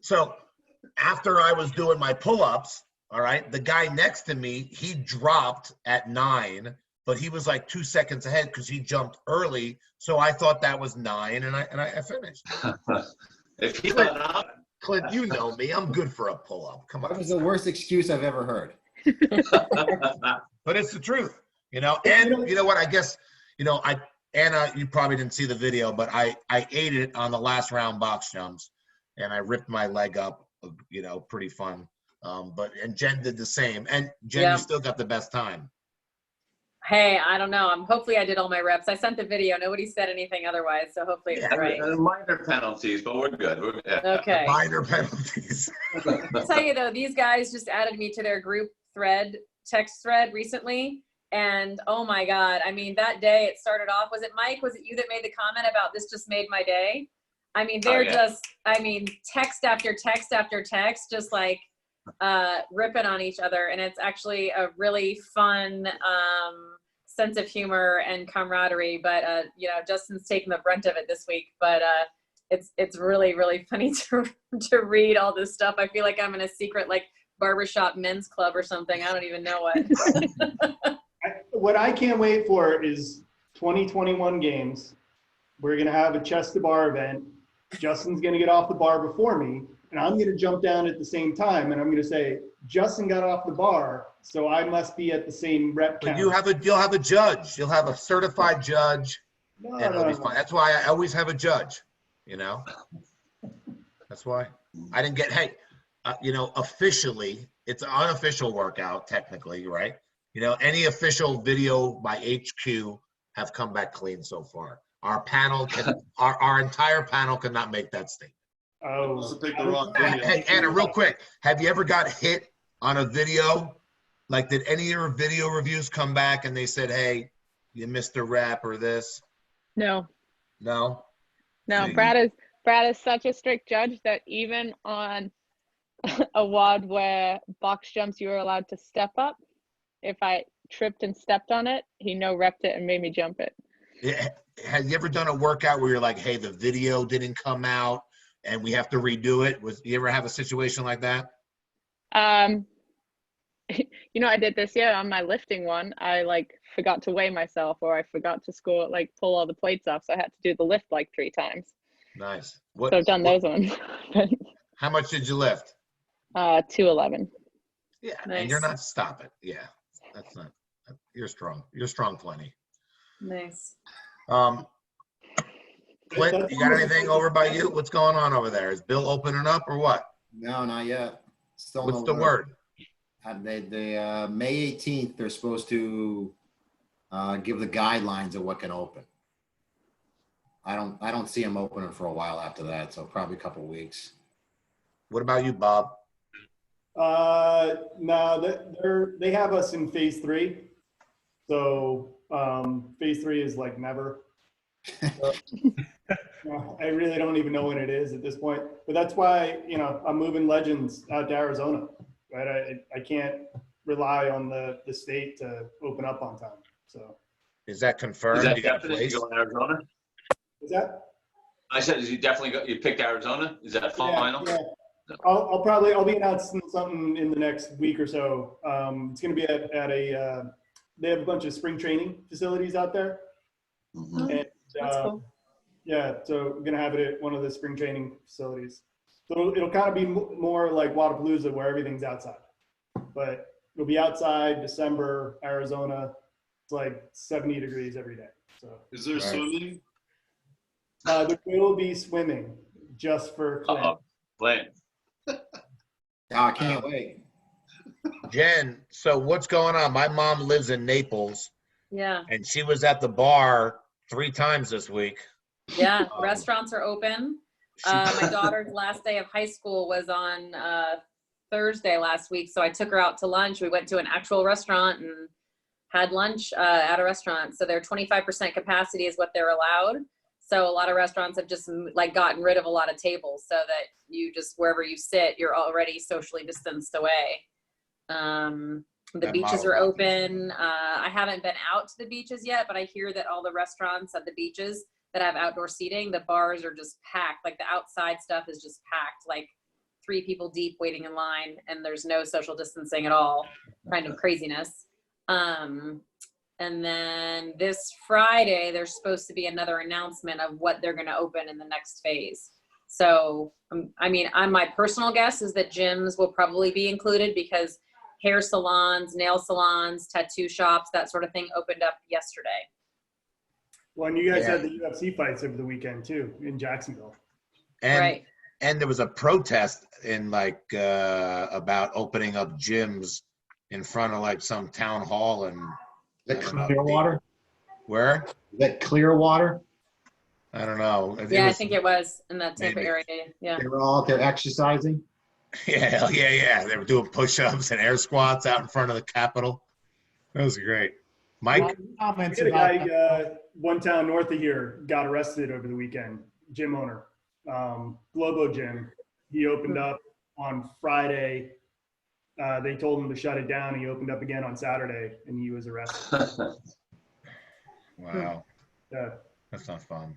Speaker 1: So after I was doing my pull-ups, all right, the guy next to me, he dropped at 9, but he was like 2 seconds ahead because he jumped early. So I thought that was 9, and I finished.
Speaker 7: If he got up,
Speaker 1: Clint, you know me. I'm good for a pull-up. Come
Speaker 8: That
Speaker 1: on.
Speaker 8: was the worst excuse I've ever heard.
Speaker 1: But it's the truth, you know. And you know what? I guess, you know, Anna, you probably didn't see the video, but I ate it on the last round box jumps, and I ripped my leg up. You know, pretty fun. And Jen did the same. And Jen,
Speaker 6: Yeah.
Speaker 1: you still got the best time.
Speaker 6: Hey, I don't know. Hopefully I did all my reps. I sent the video. Nobody said anything otherwise, so hopefully it's right.
Speaker 7: minor penalties, but we're good.
Speaker 6: Okay.
Speaker 1: Minor penalties.
Speaker 6: I'll tell you though, these guys just added me to their group text thread recently. And oh my God, I mean, that day it started off, was it Mike? Was it you that made the comment about this just made my day? I mean, they're text after text after text, just like ripping on each other. And it's actually a really fun sense of humor and camaraderie. But, you know, Justin's taking the brunt of it this week. But it's really, really funny to read all this stuff. I feel like I'm in a secret like barbershop men's club or something. I don't even know what.
Speaker 4: What I can't wait for is 2021 games. We're going to have a chest to bar event. Justin's going to get off the bar before me, and I'm going to jump down at the same time, and I'm going to say, Justin got off the bar, so I must be at the same rep count.
Speaker 1: But you'll have a judge. You'll have a certified judge, and it'll be fine. That's why I always have a judge, you know? That's why. I didn't get, hey, officially, it's an unofficial workout, technically, right? Any official video by HQ have come back clean so far. Our panel our entire panel cannot make that statement.
Speaker 4: Oh,
Speaker 5: Pick the wrong video.
Speaker 1: Hey, Anna, real quick, have you ever got hit on a video? Like, did any of your video reviews come back and they said, hey, you missed a rep or this?
Speaker 3: No.
Speaker 1: No?
Speaker 3: No,
Speaker 1: See?
Speaker 3: Brad is such a strict judge that even on a WOD where box jumps you were allowed to step up, if I tripped and stepped on it, he no-repped it and made me jump it.
Speaker 1: Yeah. Have you ever done a workout where you're like, hey, the video didn't come out and we have to redo it? You ever have a situation like that?
Speaker 3: I did this year on my lifting one. I forgot to weigh myself, or I forgot to pull all the plates off. So I had to do the lift 3 times.
Speaker 1: Nice.
Speaker 3: So I've done those ones.
Speaker 1: How much did you lift?
Speaker 3: 211.
Speaker 1: Yeah,
Speaker 6: Nice.
Speaker 1: and you're not stopping. Yeah, that's not. You're strong. You're strong, plenty.
Speaker 6: Nice.
Speaker 1: Clint, you got anything over by you? What's going on over there? Is Bill opening up or what?
Speaker 8: No, not yet. Still
Speaker 1: What's
Speaker 8: no
Speaker 1: the word?
Speaker 8: May 18th, they're supposed to give the guidelines of what can open. I don't see them opening for a while after that, so probably a couple of weeks.
Speaker 1: What about you, Bob?
Speaker 4: No, they have us in phase 3. So phase 3 is like never. I really don't even know when it is at this point. But that's why, I'm moving Legends out to Arizona, right? I can't rely on the state to open up on time. So
Speaker 1: Is that confirmed?
Speaker 7: Is that
Speaker 1: You got a
Speaker 7: definitely
Speaker 1: place?
Speaker 7: going to Arizona?
Speaker 4: is that?
Speaker 7: I said, you picked Arizona? Is that final?
Speaker 4: Yeah. I'll be announcing something in the next week or so. It's going to be at they have a bunch of spring training facilities out there.
Speaker 7: Mhm.
Speaker 4: And,
Speaker 6: That's cool.
Speaker 4: Yeah, so we're going to have it at one of the spring training facilities. So it'll kind of be more like Wadapalooza where everything's outside. But it'll be outside, December, Arizona. It's like 70 degrees every day. So
Speaker 5: Is there swimming?
Speaker 4: there will be swimming just for Clint.
Speaker 7: Uh-oh. Clint.
Speaker 8: I can't wait.
Speaker 1: Jen, so what's going on? My mom lives in Naples,
Speaker 6: Yeah.
Speaker 1: and she was at the bar 3 times this week.
Speaker 6: Yeah. Restaurants are open.
Speaker 1: She-
Speaker 6: My daughter's last day of high school was on Thursday last week. So I took her out to lunch. We went to an actual restaurant and had lunch at a restaurant. So their 25% capacity is what they're allowed. So a lot of restaurants have just gotten rid of a lot of tables so that you just, wherever you sit, you're already socially distanced away. The
Speaker 1: That
Speaker 6: beaches
Speaker 1: model
Speaker 6: are
Speaker 1: happens.
Speaker 6: open. I haven't been out to the beaches yet, but I hear that all the restaurants at the beaches that have outdoor seating, the bars are just packed. Like the outside stuff is just packed, like 3 people deep waiting in line, and there's no social distancing at all. Kind of craziness. And then this Friday, there's supposed to be another announcement of what they're going to open in the next phase. So, my personal guess is that gyms will probably be included because hair salons, nail salons, tattoo shops, that sort of thing opened up yesterday.
Speaker 4: Well, and you guys
Speaker 1: Yeah.
Speaker 4: had the UFC fights over the weekend too in Jacksonville.
Speaker 1: And
Speaker 6: Right.
Speaker 1: and there was a protest in about opening up gyms in front of some town hall and
Speaker 8: Is
Speaker 1: I
Speaker 8: that
Speaker 1: don't know.
Speaker 8: Clearwater?
Speaker 1: where?
Speaker 8: Is that Clearwater?
Speaker 1: I don't know.
Speaker 6: Yeah, I think it was in that type of
Speaker 1: maybe.
Speaker 6: area. Yeah.
Speaker 8: They were all out there exercising?
Speaker 1: Yeah. They were doing push-ups and air squats out in front of the Capitol. That was great. Mike?
Speaker 2: Comments
Speaker 4: We had a
Speaker 2: about that.
Speaker 4: guy, one town north of here, got arrested over the weekend. Gym owner, Globo Gym. He opened up on Friday. They told him to shut it down. He opened up again on Saturday, and he was arrested.
Speaker 1: Wow.
Speaker 4: Yeah.
Speaker 1: That's not fun.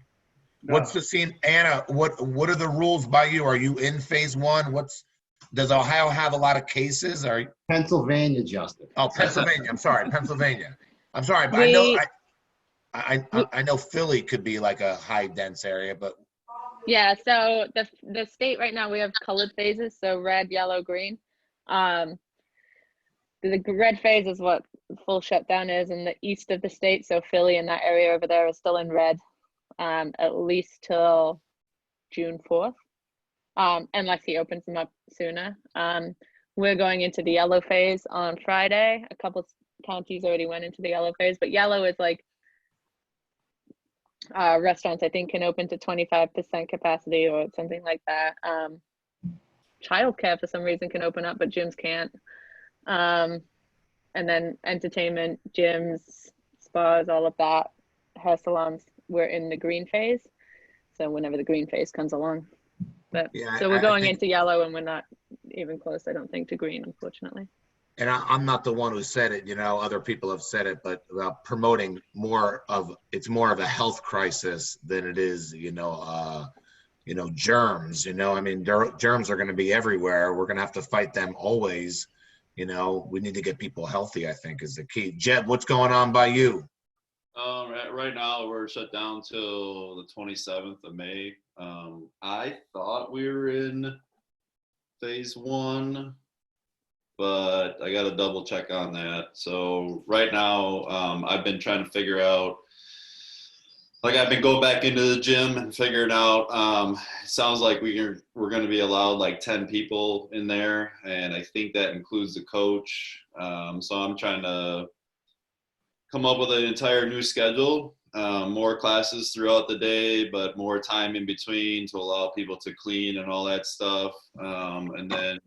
Speaker 1: What's the scene, Anna? What are the rules by you? Are you in phase one? Does Ohio have a lot of cases?
Speaker 8: Pennsylvania, Justin.
Speaker 1: Oh, Pennsylvania. I'm sorry, Pennsylvania. I'm sorry, but
Speaker 3: We,
Speaker 1: I know Philly could be like a high dense area, but
Speaker 3: yeah, so the state right now, we have colored phases, so red, yellow, green. Um, the red phase is what full shutdown is in the east of the state. So Philly and that area over there is still in red, at least till June 4th, unless he opens them up sooner. We're going into the yellow phase on Friday. A couple counties already went into the yellow phase, but yellow is like restaurants, I think, can open to 25% capacity or something like that. Childcare for some reason can open up, but gyms can't. And then entertainment, gyms, spas, all of that, hair salons, we're in the green phase. So whenever the green phase comes along. But
Speaker 1: yeah,
Speaker 3: so we're
Speaker 1: I
Speaker 3: going
Speaker 1: think,
Speaker 3: into yellow, and we're not even close, I don't think, to green, unfortunately.
Speaker 1: and I'm not the one who said it, other people have said it, but about promoting it's more of a health crisis than it is, germs, I mean, germs are going to be everywhere. We're going to have to fight them always. We need to get people healthy, I think, is the key. Jeb, what's going on by you?
Speaker 5: Right now we're shut down till the 27th of May. I thought we were in phase one, but I got to double check on that. So right now, I've been trying to figure out, like, I've been going back into the gym and figuring out, it sounds like we're going to be allowed like 10 people in there. And I think that includes the coach. So I'm trying to come up with an entire new schedule, more classes throughout the day, but more time in between to allow people to clean and all that stuff. And then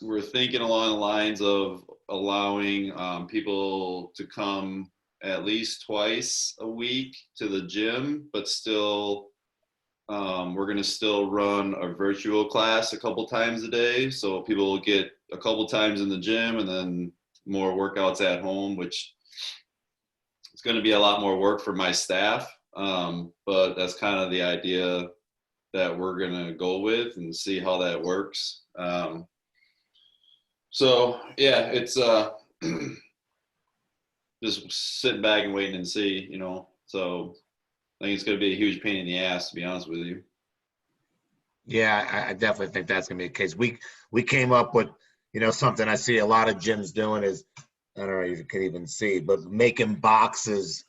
Speaker 5: we're thinking along the lines of allowing people to come at least twice a week to the gym, but still we're going to still run a virtual class a couple times a day. So people will get a couple times in the gym and then more workouts at home, which is going to be a lot more work for my staff. But that's kind of the idea that we're going to go with and see how that works. So yeah, it's just sitting back and waiting and see, so I think it's going to be a huge pain in the ass, to be honest with you.
Speaker 1: Yeah, I definitely think that's going to be the case. We came up with, something I see a lot of gyms doing is, I don't know if you can even see, but making boxes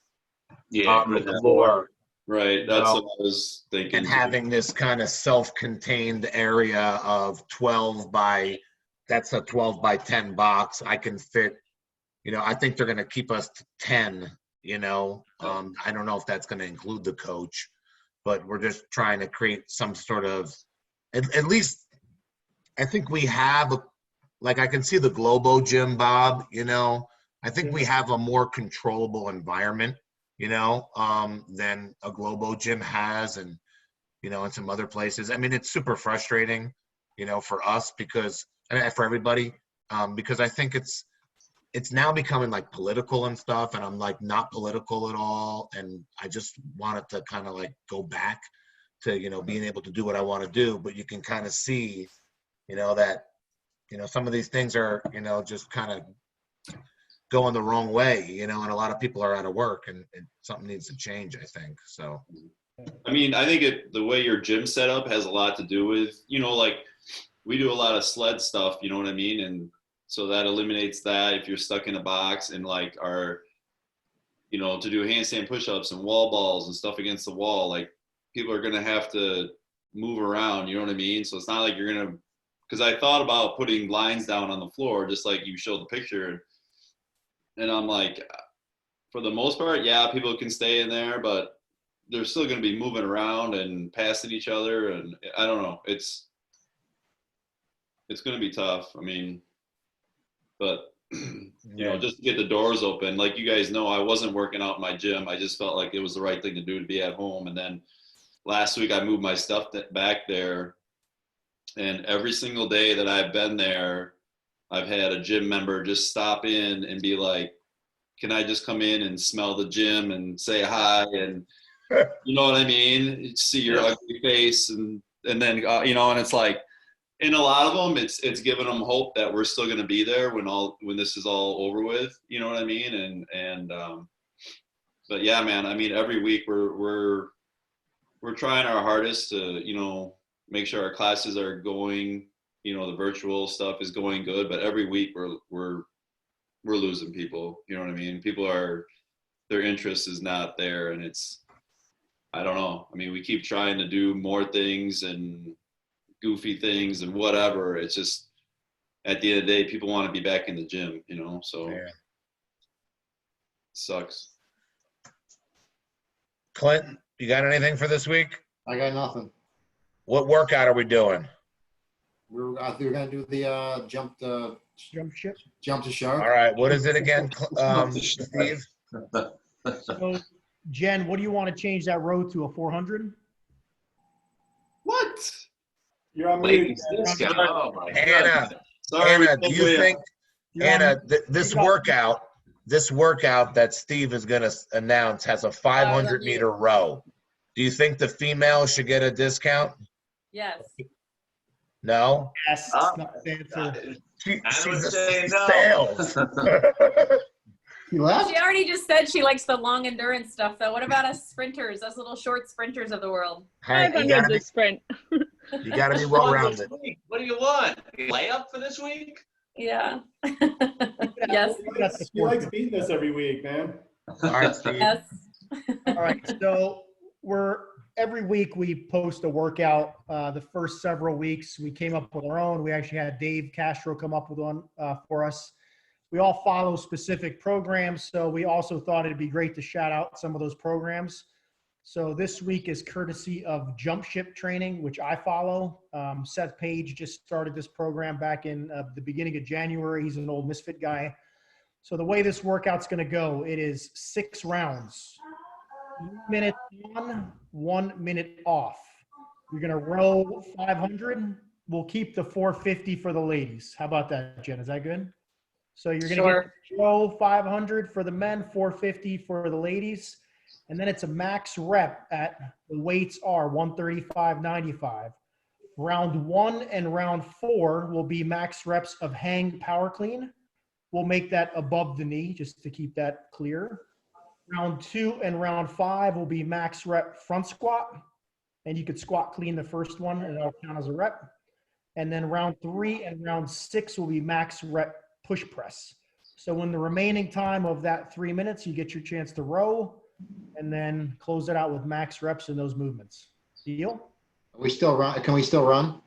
Speaker 1: on the floor.
Speaker 5: Right, that's what I was thinking.
Speaker 1: And having this kind of self-contained area of 12 by, that's a 12 by 10 box. I can fit, I think they're going to keep us to 10, I don't know if that's going to include the coach, but we're just trying to create some sort of, at least, I think we have, like I can see the Globo gym, Bob, I think we have a more controllable environment, than a Globo gym has, and, in some other places. I mean, it's super frustrating, for us because, and for everybody, because I think it's now becoming like political and stuff, and I'm like not political at all, and I just wanted to kind of like go back to being able to do what I want to do. But you can kind of see that some of these things are just kind of going the wrong way, and a lot of people are out of work, and something needs to change, I think. So
Speaker 5: I mean, I think the way your gym set up has a lot to do with, like we do a lot of sled stuff, you know what I mean? And so that eliminates that if you're stuck in a box, and like to do handstand push-ups and wall balls and stuff against the wall, like people are going to have to move around, you know what I mean? So it's not like you're going to, because I thought about putting lines down on the floor, just like you showed the picture. And I'm like, for the most part, yeah, people can stay in there, but they're still going to be moving around and passing each other. And I don't know, it's going to be tough. I mean, but just to get the doors open, like you guys know, I wasn't working out in my gym. I just felt like it was the right thing to do to be at home. And then last week I moved my stuff back there, and every single day that I've been there, I've had a gym member just stop in and be like, can I just come in and smell the gym and say hi and you know what I mean? See your ugly face and then you know, and it's like, in a lot of them, it's giving them hope that we're still going to be there when this is all over with. You know what I mean? But yeah, man. I mean, every week we're trying our hardest to, you know, make sure our classes are going. You know, the virtual stuff is going good, but every week we're losing people. You know what I mean? Their interest is not there, and I don't know. I mean, we keep trying to do more things and goofy things and whatever. It's just at the end of the day, people want to be back in the gym, you know, so
Speaker 1: Yeah.
Speaker 5: Sucks.
Speaker 1: Clint, you got anything for this week?
Speaker 8: I got nothing.
Speaker 1: What workout are we doing?
Speaker 8: I think we're gonna do the jump to shark.
Speaker 1: All right. What is it again, Steve?
Speaker 2: So, Jen, what do you want to change that row to, a 400?
Speaker 5: What?
Speaker 4: You're on mute.
Speaker 7: Ladies discount. Oh my
Speaker 1: Anna,
Speaker 7: God.
Speaker 5: Sorry,
Speaker 1: Anna, do you think, Anna, this workout that Steve is going to announce has a 500-meter row. Do you think the female should get a discount?
Speaker 6: Yes.
Speaker 1: No?
Speaker 2: Yes.
Speaker 7: Oh,
Speaker 2: Not the answer.
Speaker 7: I would
Speaker 1: She's
Speaker 7: say
Speaker 1: a
Speaker 7: no.
Speaker 1: sales.
Speaker 8: He left?
Speaker 6: She already just said she likes the long endurance stuff, though. What about us sprinters, us little short sprinters of the world?
Speaker 1: Hey,
Speaker 3: 500 to sprint.
Speaker 1: you gotta be well-rounded.
Speaker 7: What do you want? Layup for this week?
Speaker 6: Yeah. Yes.
Speaker 4: He likes beating us every week, man.
Speaker 1: All right, Steve.
Speaker 6: Yes.
Speaker 2: All right. So every week we post a workout. The first several weeks we came up with our own. We actually had Dave Castro come up with one for us. We all follow specific programs, so we also thought it'd be great to shout out some of those programs. So this week is courtesy of Jump Ship Training, which I follow. Seth Page just started this program back in the beginning of January. He's an old Misfit guy. So the way this workout's going to go, it is 6 rounds. 1 minute on, 1 minute off. You're going to row 500. We'll keep the 450 for the ladies. How about that, Jen? Is that good? So you're going to get row 500 for the men, 450 for the ladies. And then it's a max rep at the weights are 135.95. Round 1 and round 4 will be max reps of hang power clean. We'll make that above the knee just to keep that clear. Round 2 and round 5 will be max rep front squat. And you could squat clean the first one and that'll count as a rep. And then round 3 and round 6 will be max rep push press. So in the remaining time of that 3 minutes, you get your chance to row and then close it out with max reps in those movements. Deal?
Speaker 8: We still run? Can we still run?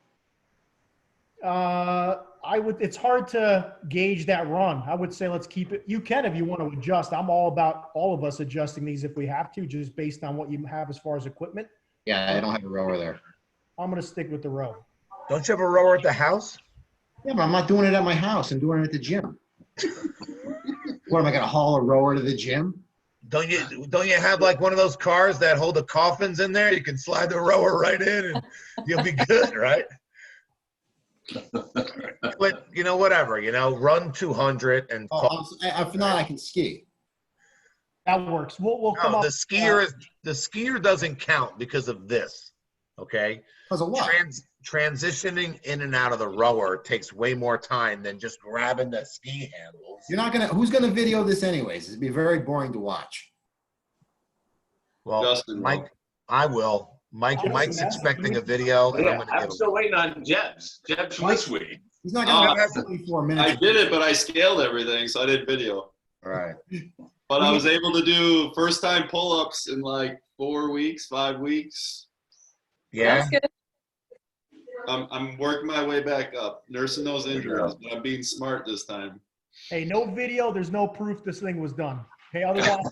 Speaker 2: It's hard to gauge that run. I would say let's keep it. You can if you want to adjust. I'm all about all of us adjusting these if we have to, just based on what you have as far as equipment.
Speaker 8: Yeah, I don't have a rower there.
Speaker 2: I'm going to stick with the row.
Speaker 1: Don't you have a rower at the house?
Speaker 8: Yeah, but I'm not doing it at my house. I'm doing it at the gym. What, am I going to haul a rower to the gym?
Speaker 1: Don't you have like one of those cars that hold the coffins in there? You can slide the rower right in and you'll be good, right? But you know, whatever, you know, run 200 and
Speaker 8: If not, I can ski.
Speaker 2: That works. We'll come
Speaker 1: no,
Speaker 2: up.
Speaker 1: the skier doesn't count because of this. Okay.
Speaker 8: Because of what?
Speaker 1: Transitioning in and out of the rower takes way more time than just grabbing the ski handles.
Speaker 8: You're not gonna. Who's gonna video this anyways? It'd be very boring to watch.
Speaker 1: Well,
Speaker 5: Justin,
Speaker 1: Mike, I will. Mike's expecting a video, and I'm
Speaker 7: Yeah,
Speaker 1: going to
Speaker 7: I'm
Speaker 1: give him.
Speaker 7: still waiting on Jeb's. Jeb's from this week.
Speaker 8: He's not gonna
Speaker 5: Oh,
Speaker 8: have 24 minutes.
Speaker 5: I did it, but I scaled everything, so I did video.
Speaker 1: All right.
Speaker 5: But I was able to do first time pull-ups in like 4 weeks, 5 weeks.
Speaker 1: Yeah.
Speaker 6: That's good.
Speaker 5: I'm working my way back up, nursing those injuries, but I'm being smart this time.
Speaker 2: Hey, no video. There's no proof this thing was done. Okay, otherwise,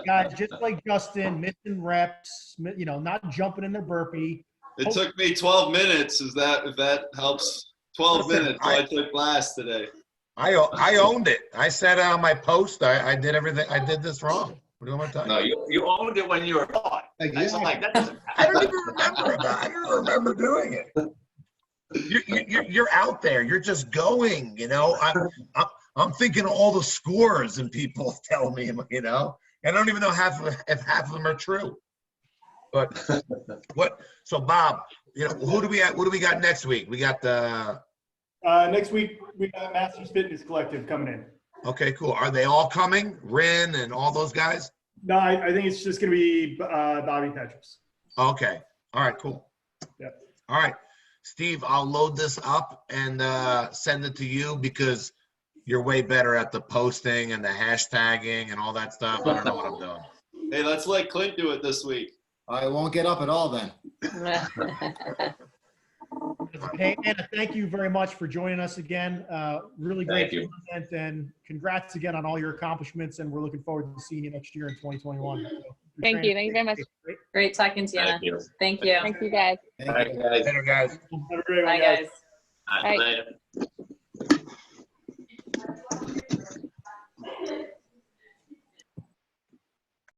Speaker 2: guys, just like Justin, missing reps, you know, not jumping in the burpee.
Speaker 5: It took me 12 minutes. If that helps, 12
Speaker 1: Listen,
Speaker 5: minutes. I took last today.
Speaker 1: I owned it. I said on my post, I did everything. I did this wrong. What do you want to tell
Speaker 7: No,
Speaker 1: you?
Speaker 7: you owned it when you were caught. That's like, that doesn't
Speaker 1: I don't even remember that. I don't remember doing it. You're out there. You're just going. You know, I'm thinking of all the scores and people tell me, you know, and I don't even know if half of them are true. But so Bob, you know, what do we got next week? We got the
Speaker 4: Next week, we got Masters Fitness Collective coming in.
Speaker 1: okay, cool. Are they all coming? Rin and all those guys?
Speaker 4: No, I think it's just going to be Bobby Tetris.
Speaker 1: Okay. All right, cool.
Speaker 4: Yep.
Speaker 1: All right. Steve, I'll load this up and send it to you because you're way better at the posting and the hashtagging and all that stuff. I don't know what I'm doing.
Speaker 5: Hey, let's let Clint do it this week.
Speaker 8: I won't get up at all then.
Speaker 2: Hey, Anna, thank you very much for joining us again. Really great
Speaker 7: Thank you.
Speaker 2: content, and congrats again on all your accomplishments. And we're looking forward to seeing you next year in 2021. So,
Speaker 3: Thank you. Thank you very much.
Speaker 6: Great talking to you, Anna.
Speaker 7: Thank you.
Speaker 6: Thank you.
Speaker 3: Thank you, guys.
Speaker 8: Thank
Speaker 7: All right,
Speaker 8: you.
Speaker 7: guys.
Speaker 1: Later, guys.
Speaker 4: Have a great one,
Speaker 6: Bye,
Speaker 4: guys.
Speaker 6: guys.
Speaker 7: All right, later.